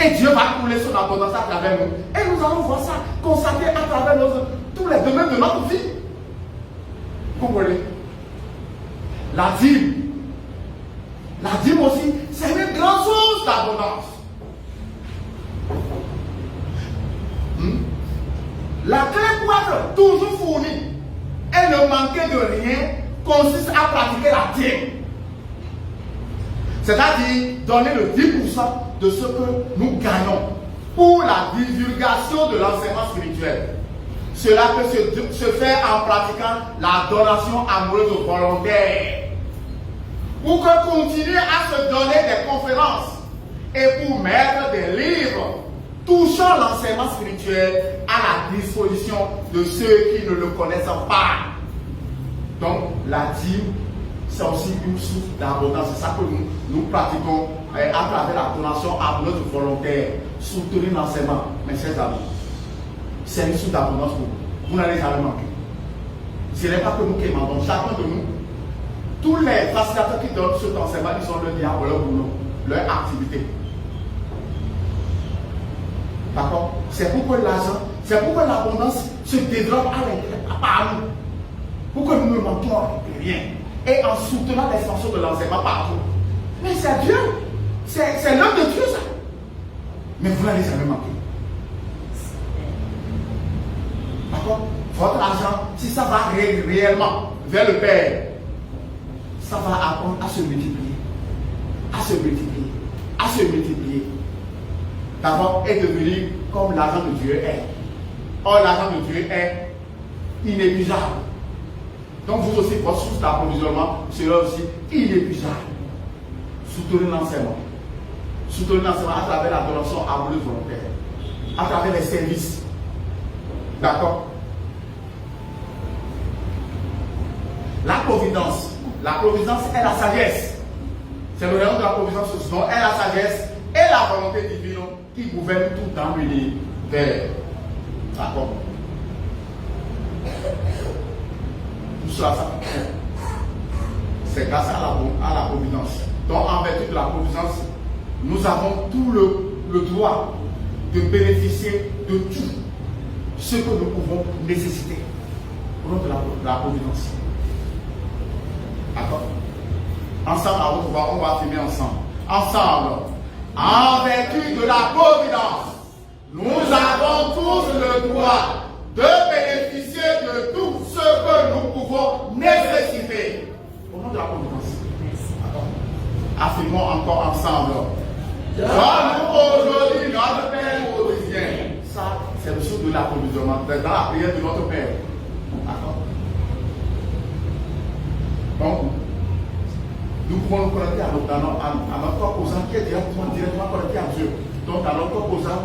Et Dieu va couler son abondance à travers nous. Et nous allons voir ça constater à travers tous les domaines de notre vie. Vous comprenez? La dîme. La dîme aussi, c'est une grande source d'abondance. La clé pour être toujours fournie et ne manquer de rien consiste à pratiquer la dîme. C'est-à-dire donner le 10% de ce que nous gagnons pour la divulgation de l'enseignement spirituel. Cela peut se faire en pratiquant la donation amoureuse volontaire. Pour que continuer à se donner des conférences et pour mettre des livres touchant l'enseignement spirituel à la disposition de ceux qui ne le connaissent pas. Donc la dîme, c'est aussi une source d'abondance. C'est ça que nous pratiquons à travers la donation amoureuse volontaire. Soutenir l'enseignement, mes chers amis. C'est une source d'abondance pour vous. Vous n'allez jamais manquer. Ce n'est pas que nous qui demandons, chacun de nous. Tous les facilitateurs qui donnent cet enseignement, ils ont le diable, leur boulot, leur activité. D'accord? C'est pour que l'argent, c'est pour que l'abondance se développe à l'intérieur, par nous. Pour que nous ne manquions de rien. Et en soutenant l'expansion de l'enseignement partout. Mais c'est Dieu. C'est l'œuvre de Dieu, ça. Mais vous n'allez jamais manquer. D'accord? Votre argent, si ça va réellement vers le Père, ça va apprendre à se multiplier. À se multiplier. À se multiplier. D'abord, et devenir comme l'argent de Dieu est. Or, l'argent de Dieu est inépuisable. Donc, vous aussi, votre source d'approvisionnement sera aussi inépuisable. Soutenez l'enseignement. Soutenez l'enseignement à travers la donation amoureuse volontaire. À travers les services. D'accord? La providence est la sagesse. C'est le rayon de la providence, sinon est la sagesse et la volonté divine qui gouverne tout dans l'univers. D'accord? Tout cela, ça c'est grâce à la providence. Donc, en vertu de la providence, nous avons tout le droit de bénéficier de tout ce que nous pouvons nécessiter au nom de la providence. D'accord? Ensemble, à votre voix, on va affirmer ensemble. Ensemble, en vertu de la providence, nous avons tous le droit de bénéficier de tout ce que nous pouvons nécessiter au nom de la providence. D'accord? Affirmons encore ensemble. Donne-nous aujourd'hui notre Père quotidien. Ça, c'est le sceau de l'approvisionnement dans la prière de notre Père. D'accord? Donc, nous pouvons nous connecter à notre corps causal qui est directement connecté à Dieu. Donc, dans notre corps causal,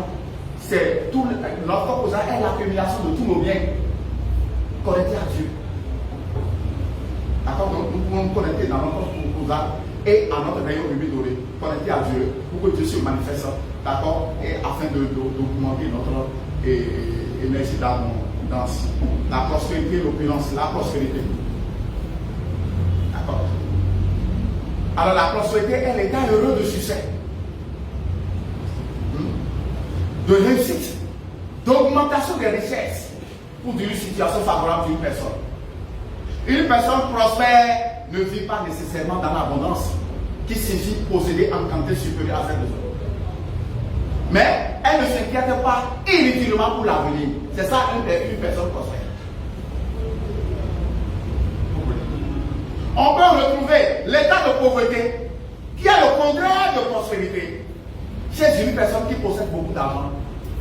notre corps causal est l'accumulation de tous nos biens connectés à Dieu. D'accord? Donc, nous pouvons nous connecter dans notre corps causal et à notre rayon rubis doré, connecté à Dieu, pour que Dieu se manifeste, d'accord, et afin d'augmenter notre énergie d'abondance. La prospérité, l'opulence, la prospérité. D'accord. Alors la prospérité est l'état heureux de succès, de réussite, d'augmentation des richesses ou d'une situation favorable d'une personne. Une personne prospère ne vit pas nécessairement dans l'abondance, qui signifie posséder en quantité supérieure à celle des autres. Mais elle ne s'inquiète pas inutilement pour l'avenir. C'est ça une personne prospère. On peut retrouver l'état de pauvreté, qui est le contraire de prospérité, chez une personne qui possède beaucoup d'argent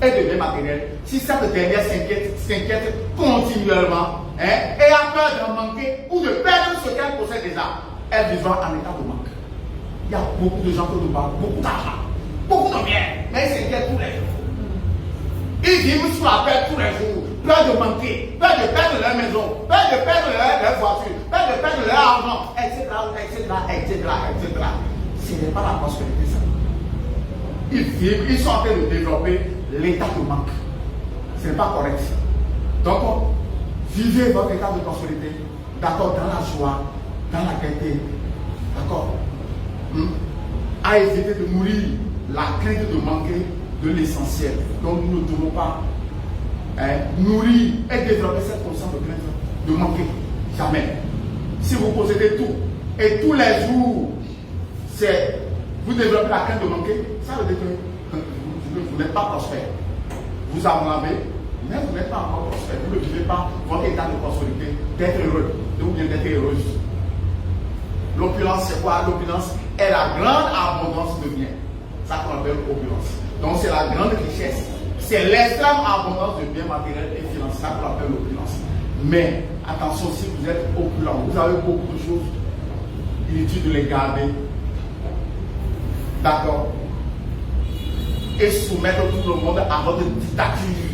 et de biens matériels. Si cette dernière s'inquiète continuellement, et a peur de manquer ou de perdre ce qu'elle possède déjà, elle vivra en état de manque. Il y a beaucoup de gens qui nous parlent, beaucoup d'argent, beaucoup de biens, mais ils s'inquiètent tous les jours. Ils vivent sous la peur tous les jours, peur de manquer, peur de perdre leur maison, peur de perdre leur voiture, peur de perdre leur argent, etc. Ce n'est pas la prospérité, ça. Ils sont en train de développer l'état de manque. Ce n'est pas correct. Donc, vivez votre état de prospérité, d'accord, dans la joie, dans la gaieté, d'accord, à éviter de mourir la crainte de manquer de l'essentiel. Donc nous ne devons pas nourrir et développer cette conscience de crainte de manquer. Jamais. Si vous possédez tout, et tous les jours, vous développez la crainte de manquer, ça veut dire que vous n'êtes pas prospère. Vous en avez, mais vous n'êtes pas encore prospère. Vous ne vivez pas votre état de prospérité, d'être heureux, ou bien d'être heureuse. L'opulence, c'est quoi? L'opulence est la grande abondance de biens. Ça qu'on appelle opulence. Donc c'est la grande richesse. C'est l'extrême abondance de biens matériels et financiers. Ça qu'on appelle l'opulence. Mais attention, si vous êtes opulent, vous avez beaucoup de choses, inutile de les garder. D'accord? Et soumettre tout le monde à votre dictature.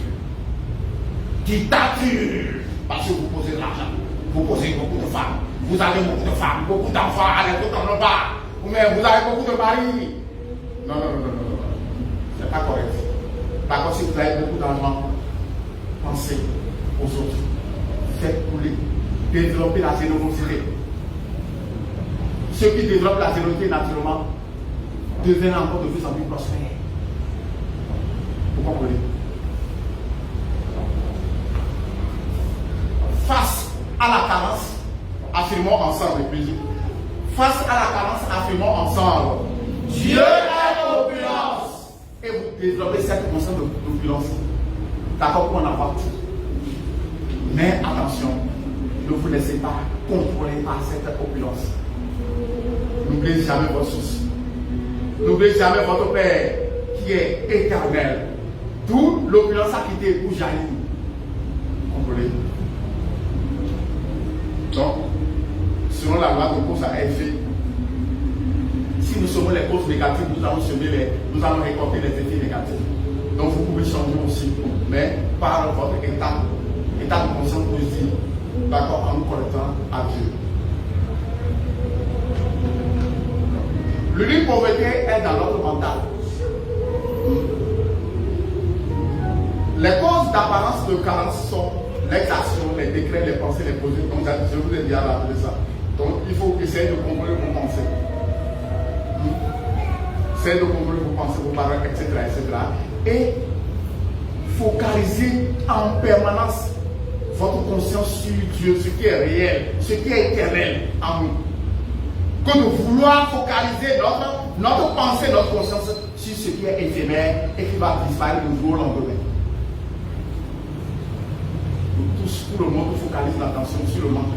Dictature. Parce que vous posez de l'argent, vous posez beaucoup de femmes. Vous avez beaucoup de femmes, beaucoup d'enfants, allez, tout en bas. Mais vous avez beaucoup de maris. Non. C'est pas correct. Par contre, si vous avez beaucoup d'argent, pensez aux autres. Faites couler. Développez la générosité. Ceux qui développent la générosité naturellement deviennent encore de plus en plus prospères. Vous comprenez? Face à la carence, affirmons ensemble, plaisir. Face à la carence, affirmons ensemble. Dieu est l'opulence. Et vous développez cette conscience d'opulence. D'accord, pour en avoir tout. Mais attention, ne vous laissez pas contrôler par cette opulence. N'oubliez jamais votre source. N'oubliez jamais votre Père qui est éternel. D'où l'opulence a quitté pour jaillir. Comprenez? Donc, selon la loi de cause à effet, si nous semons les causes négatives, nous allons récolter les effets négatifs. Donc vous pouvez changer aussi, mais par votre état de conscience positive, d'accord, en nous connectant à Dieu. L'unique pauvreté est dans notre mental. Les causes d'apparence de carence sont les actions, les décrets, les pensées, les projets. Donc je vous ai déjà rappelé ça. Donc il faut essayer de contrôler vos pensées. Essayez de contrôler vos pensées, vos paroles, etc. Et focaliser en permanence votre conscience sur Dieu, ce qui est réel, ce qui est éternel en nous. Que de vouloir focaliser notre pensée, notre conscience sur ce qui est éphémère et qui va disparaître du jour au lendemain. Tout le monde focalise l'attention sur le manque.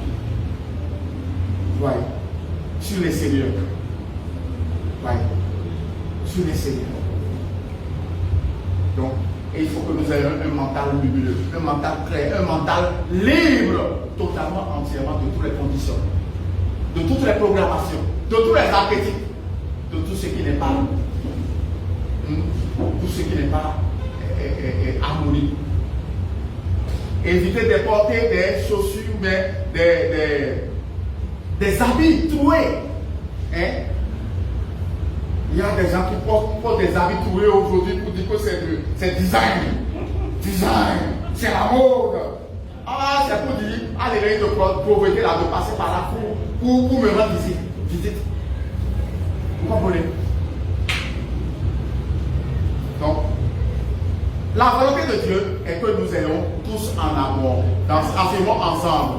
Voyez, sur les seigneurs. Voyez, sur les seigneurs. Donc, et il faut que nous ayons un mental lumineux, un mental clair, un mental libre, totalement, entièrement de toutes les conditions, de toutes les programmations, de tous les archétypes, de tout ce qui n'est pas, tout ce qui n'est pas harmonie. Évitez de porter des chaussures, mais des habits troués. Hein? Il y a des gens qui portent des habits troués aujourd'hui pour dire que c'est design. Design, c'est la mode. Ah, c'est pour dire, allez, de pauvreté là, de passer par là pour me rendre visite. Vous comprenez? Donc, la volonté de Dieu est que nous ayons tous en amour. Affirmons ensemble.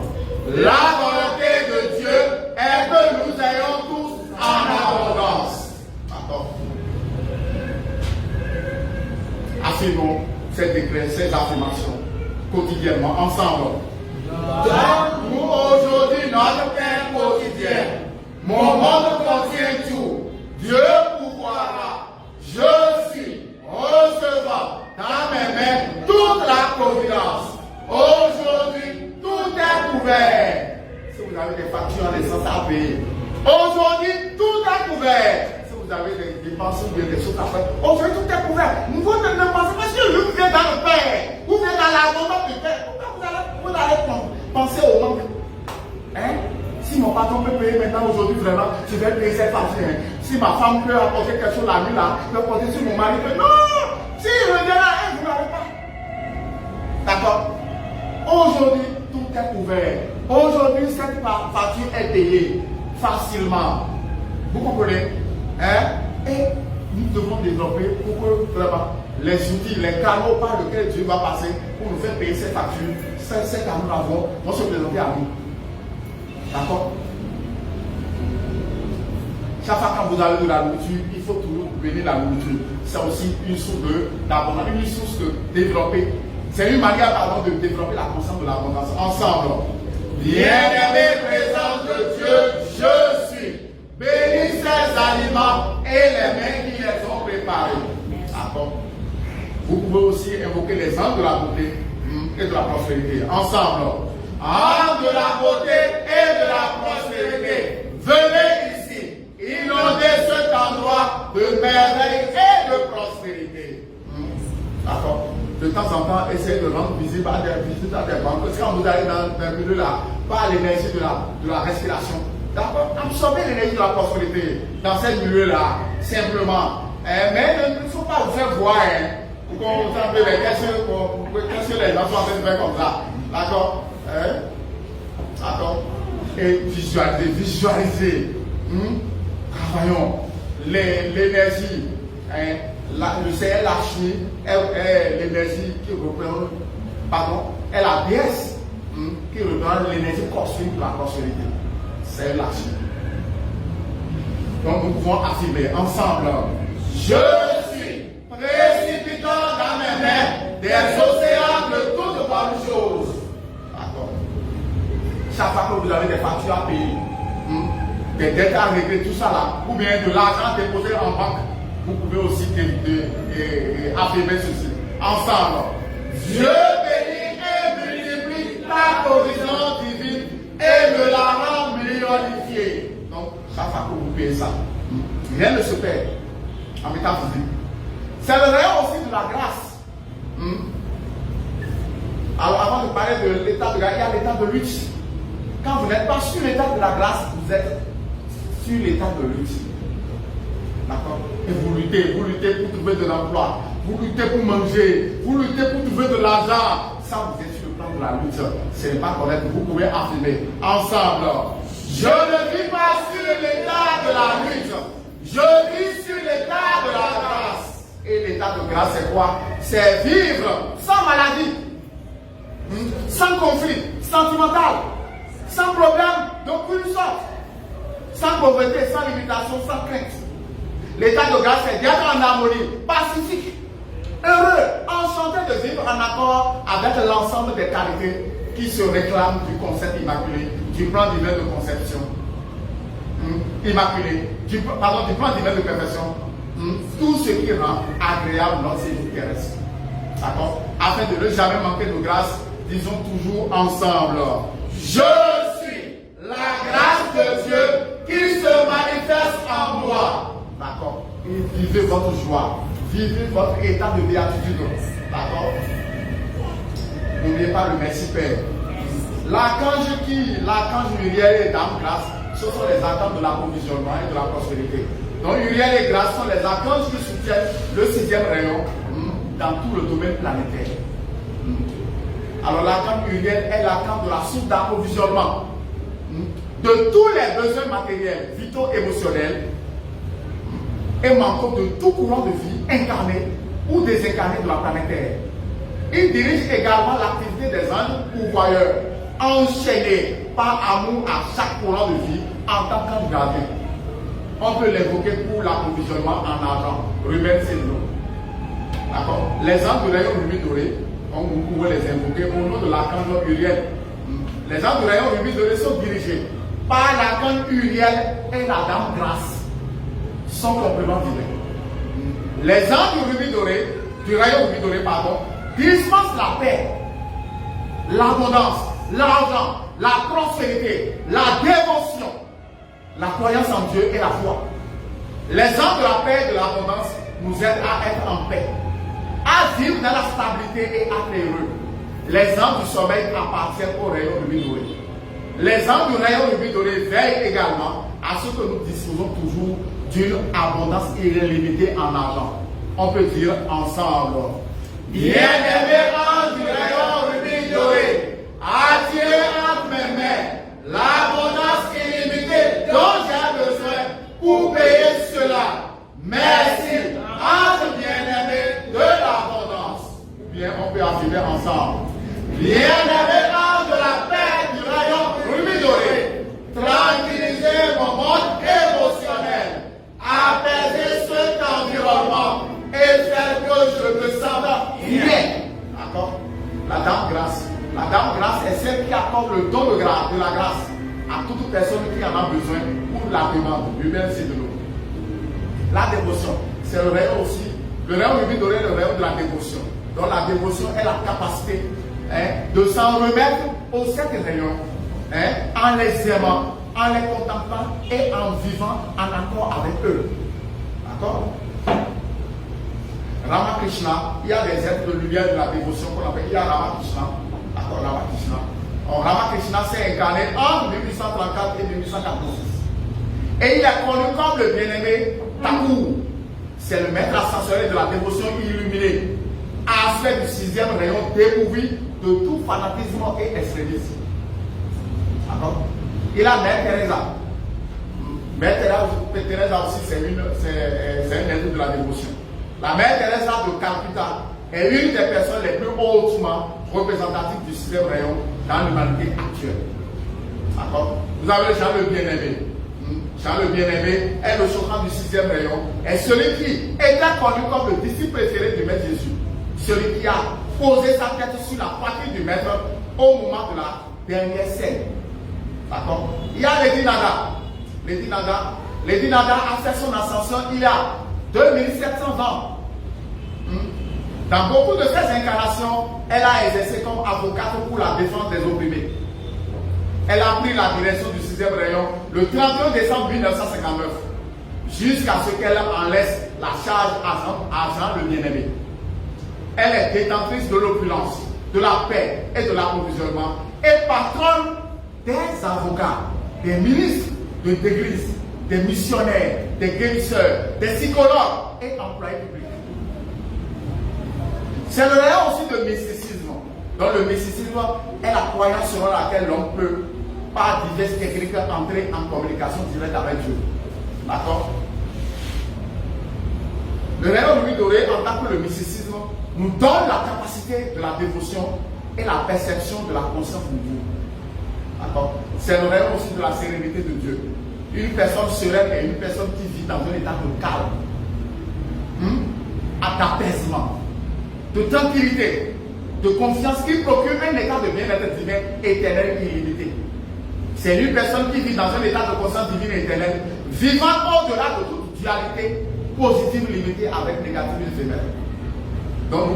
La volonté de Dieu est que nous ayons tous en abondance. D'accord. Affirmons ces affirmations quotidiennement ensemble. Donne-nous aujourd'hui notre pain quotidien. Mon monde contient tout. Dieu pourvoira. Je suis recevant dans mes mains toute la providence. Aujourd'hui, tout est couvert. Si vous avez des factures en essence à payer, aujourd'hui, tout est couvert. Si vous avez des dépenses ou des choses à faire, aujourd'hui, tout est couvert. Vous ne pensez pas que vous venez dans le Père, vous venez dans l'abondance du Père. Pourquoi vous allez penser au manque? Hein? Si mon patron peut payer maintenant, aujourd'hui, vraiment, je vais payer cette facture. Hein? Si ma femme peut apporter quelque chose la nuit là, je vais porter sur mon mari. Non! Si je reviens là, vous n'avez pas. D'accord? Aujourd'hui, tout est couvert. Aujourd'hui, cette facture est payée facilement. Vous comprenez? Hein? Et nous devons développer pour que vraiment les outils, les canaux par lesquels Dieu va passer pour nous faire payer ces factures, ces canaux-là vont se présenter à nous. D'accord? Chaque fois quand vous avez de la nourriture, il faut toujours venir la nourriture. C'est aussi une source d'abondance, une source de développer. C'est une manière de développer la conscience de l'abondance. Ensemble. Bien-aimé présence de Dieu, je suis. Bénis ces aliments et les mains qui les ont préparés. D'accord? Vous pouvez aussi invoquer les anges de la beauté et de la prospérité. Ensemble. Anges de la beauté et de la prospérité. Venez ici. Inondez cet endroit de merveille et de prospérité. D'accord? De temps en temps, essayez de rendre visible à des visiteurs à des banques. Parce que quand vous allez dans un milieu là, par l'énergie de la respiration. D'accord? Absorbez l'énergie de la prospérité dans ces milieux-là, simplement. Mais il ne faut pas vous faire voir. Pour qu'on vous appelle les qu'est-ce que les gens sont en train de faire comme ça. D'accord? D'accord? Et visualiser. Travaillons. L'énergie. Le ciel, la chimie, est l'énergie qui représente, est la déesse qui représente l'énergie cosmique de la prospérité. C'est la chimie. Donc nous pouvons affirmer ensemble, je suis précipitant dans mes mains des océans de toutes bonnes choses. D'accord. Chaque fois que vous avez des factures à payer, des dettes à régler, tout ça là, ou bien de l'argent déposé en banque, vous pouvez aussi affirmer ceci. Ensemble. Dieu bénit et multiplie ta provision divine et me la rend millionifiée. Donc, chaque fois que vous payez ça, rien ne se perd en métaphysique. C'est le rayon aussi de la grâce. Alors, avant de parler de l'état de grâce, il y a l'état de luxe. Quand vous n'êtes pas sur l'état de la grâce, vous êtes sur l'état de luxe. D'accord? Et vous luttez pour trouver de l'emploi, vous luttez pour manger, vous luttez pour trouver de l'argent. Ça, vous êtes sur le plan de la lutte. Ce n'est pas correct. Vous pouvez affirmer ensemble. Je ne vis pas sur l'état de la lutte. Je vis sur l'état de la grâce. Et l'état de grâce, c'est quoi? C'est vivre sans maladie, sans conflit sentimental, sans problème d'aucune sorte, sans pauvreté, sans limitation, sans crainte. L'état de grâce, c'est d'être en harmonie, pacifique, heureux, enchanté de vivre en accord avec l'ensemble des qualités qui se réclament du concept immaculé, du plan divin de conception. Immaculé, du plan divin de perfection. Tout ce qui rend agréable notre séjour terrestre. D'accord? Afin de ne jamais manquer de grâce, disons toujours ensemble. Je suis la grâce de Dieu qui se manifeste en moi. D'accord? Vivez votre joie. Vivez votre état de béatitude. D'accord? N'oubliez pas le merci Père. L'archange Uriel et Dame Grâce, ce sont les archanges de l'approvisionnement et de la prospérité. Donc Uriel et Grâce sont les archanges qui soutiennent le 6e rayon dans tout le domaine planétaire. Alors l'archange Uriel est l'archange de la source d'approvisionnement de tous les besoins matériels, vitaux, émotionnels et manquants de tout courant de vie incarné ou désincarné de la planète Terre. Il dirige également l'activité des anges pourvoyeurs, enchaînés par amour à chaque courant de vie en tant qu'ange gardien. On peut l'évoquer pour l'approvisionnement en argent. Ruben Cédro. D'accord? Les anges du rayon rubis doré, vous pouvez les invoquer au nom de l'archange Uriel. Les anges du rayon rubis doré sont dirigés par l'archange Uriel et la Dame Grâce. Son complément divin. Les anges du rubis doré, du rayon rubis doré, dispensent la paix, l'abondance, l'argent, la prospérité, la dévotion, la croyance en Dieu et la foi. Les anges de la paix et de l'abondance nous aident à être en paix, à vivre dans la stabilité et à être heureux. Les anges du sommeil appartiennent au rayon rubis doré. Les anges du rayon rubis doré veillent également à ce que nous disposons toujours d'une abondance illimitée en argent. On peut dire ensemble: bien-aimé ange du rayon rubis doré, attirez entre mes mains l'abondance illimitée dont j'ai besoin pour payer cela. Merci, ange bien-aimé de l'abondance. Ou bien on peut affirmer ensemble: bien-aimé ange de la paix du rayon rubis doré, tranquillisez mon monde émotionnel, apaisez cet environnement et faire que je me sente bien. D'accord? La Dame Grâce. La Dame Grâce est celle qui accorde le don de la grâce à toute personne qui en a besoin pour la demande. Lui-même, c'est de l'eau. La dévotion, c'est le rayon aussi. Le rayon rubis doré est le rayon de la dévotion. Donc la dévotion est la capacité de s'en remettre aux 7 rayons en les aimant, en les contemplant et en vivant en accord avec eux. D'accord? Ramakrishna, il y a des êtres de lumière de la dévotion qu'on appelle, il y a Ramakrishna. D'accord, Ramakrishna. Ramakrishna s'est incarné entre 1834 et 1846. Et il est connu comme le bien-aimé Thakur. C'est le maître ascensionnel de la dévotion illuminée. Aspect du 6e rayon dépourvu de tout fanatisme et extrémisme. D'accord? Il a Mère Teresa. Mère Teresa aussi, c'est un être de la dévotion. La Mère Teresa de Calcutta est une des personnes les plus hautement représentatives du 6e rayon dans l'humanité actuelle. D'accord? Vous avez Jean le Bien-Aimé. Jean le Bien-Aimé est le choquant du 6e rayon, est celui qui était connu comme le disciple préféré du Maître Jésus. Celui qui a posé sa tête sur la poitrine du Maître au moment de la dernière scène. D'accord? Il y a Lady Nada. Lady Nada a fait son ascension il y a 2700 ans. Dans beaucoup de ses incarnations, elle a exercé comme avocate pour la défense des opprimés. Elle a pris la direction du 6e rayon le 31 décembre 1959, jusqu'à ce qu'elle en laisse la charge à Jean le Bien-Aimé. Elle est détentrice de l'opulence, de la paix et de l'approvisionnement et patronne des avocats, des ministres d'église, des missionnaires, des guérisseurs, des psychologues et employés publics. C'est le rayon aussi de mysticisme. Donc le mysticisme est la croyance selon laquelle l'homme peut, par diverses techniques, entrer en communication directe avec Dieu. D'accord? Le rayon de l'huile dorée, en tant que le mysticisme, nous donne la capacité de la dévotion et la perception de la conscience de Dieu. D'accord? C'est le rayon aussi de la sérénité de Dieu. Une personne sereine est une personne qui vit dans un état de calme, d'apaisement, de tranquillité, de confiance qui procure un état de bien-être divin éternel et illimité. C'est une personne qui vit dans un état de conscience divine et éternelle, vivant au-delà de toute dualité positive limitée avec négative éphémère. Donc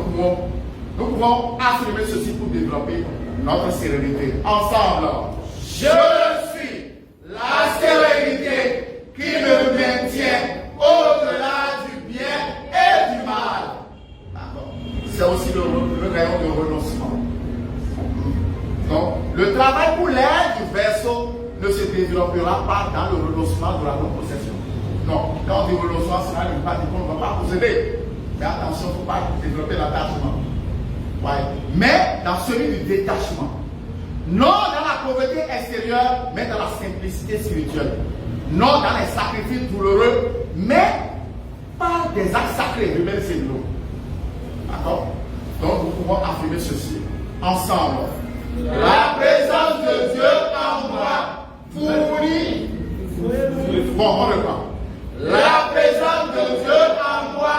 nous pouvons affirmer ceci pour développer notre sérénité. Ensemble, je suis la sérénité qui me maintient au-delà du bien et du mal. D'accord. C'est aussi le rayon de renoncement. Donc, le travail pour l'air du verso ne se développera pas dans le renoncement de la non-possession. Non, quand on dit renoncement, cela ne veut pas dire qu'on ne va pas posséder. Mais attention, il ne faut pas développer l'attachement. Ouais. Mais dans celui du détachement. Non dans la pauvreté extérieure, mais dans la simplicité spirituelle. Non dans les sacrifices douloureux, mais par des actes sacrés, de même c'est nous. D'accord? Donc nous pouvons affirmer ceci ensemble. La présence de Dieu en moi fournit. Bon, on reprend. La présence de Dieu en moi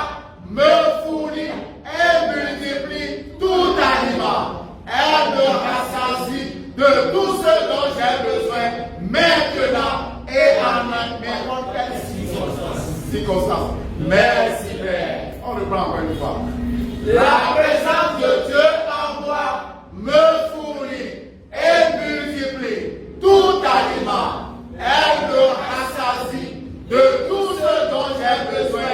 me fournit et multiplie tout aliment. Elle me rassasie de tout ce dont j'ai besoin maintenant et en n'importe quelle circonstance. Merci Père. On reprend encore une fois. La présence de Dieu en moi me fournit et multiplie tout aliment. Elle me rassasie de tout ce dont j'ai besoin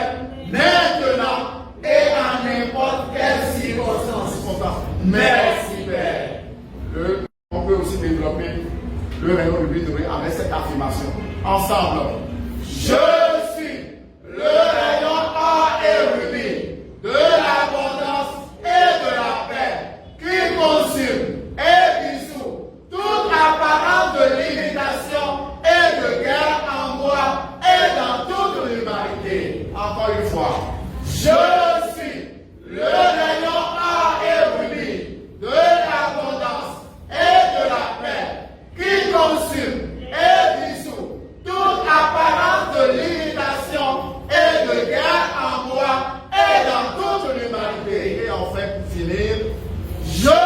maintenant et en n'importe quelle circonstance. Merci Père. On peut aussi développer le rayon de l'huile dorée avec cette affirmation. Ensemble. Je suis le rayon or et rubis de l'abondance et de la paix qui consume et dissout toute apparence de limitation et de guerre en moi et dans toute l'humanité. Encore une fois. Je suis le rayon or et rubis de l'abondance et de la paix qui consume et dissout toute apparence de limitation et de guerre en moi et dans toute l'humanité. Et enfin, pour finir, je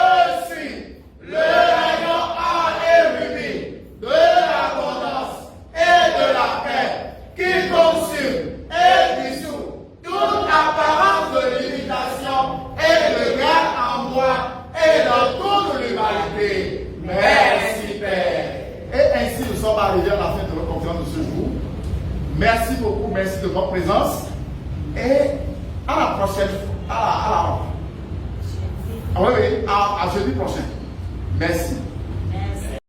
suis le rayon or et rubis de l'abondance et de la paix qui consume et dissout toute apparence de limitation et de guerre en moi et dans toute l'humanité. Merci Père. Et ainsi nous sommes arrivés à la fin de notre conférence de ce jour. Merci beaucoup, merci de votre présence.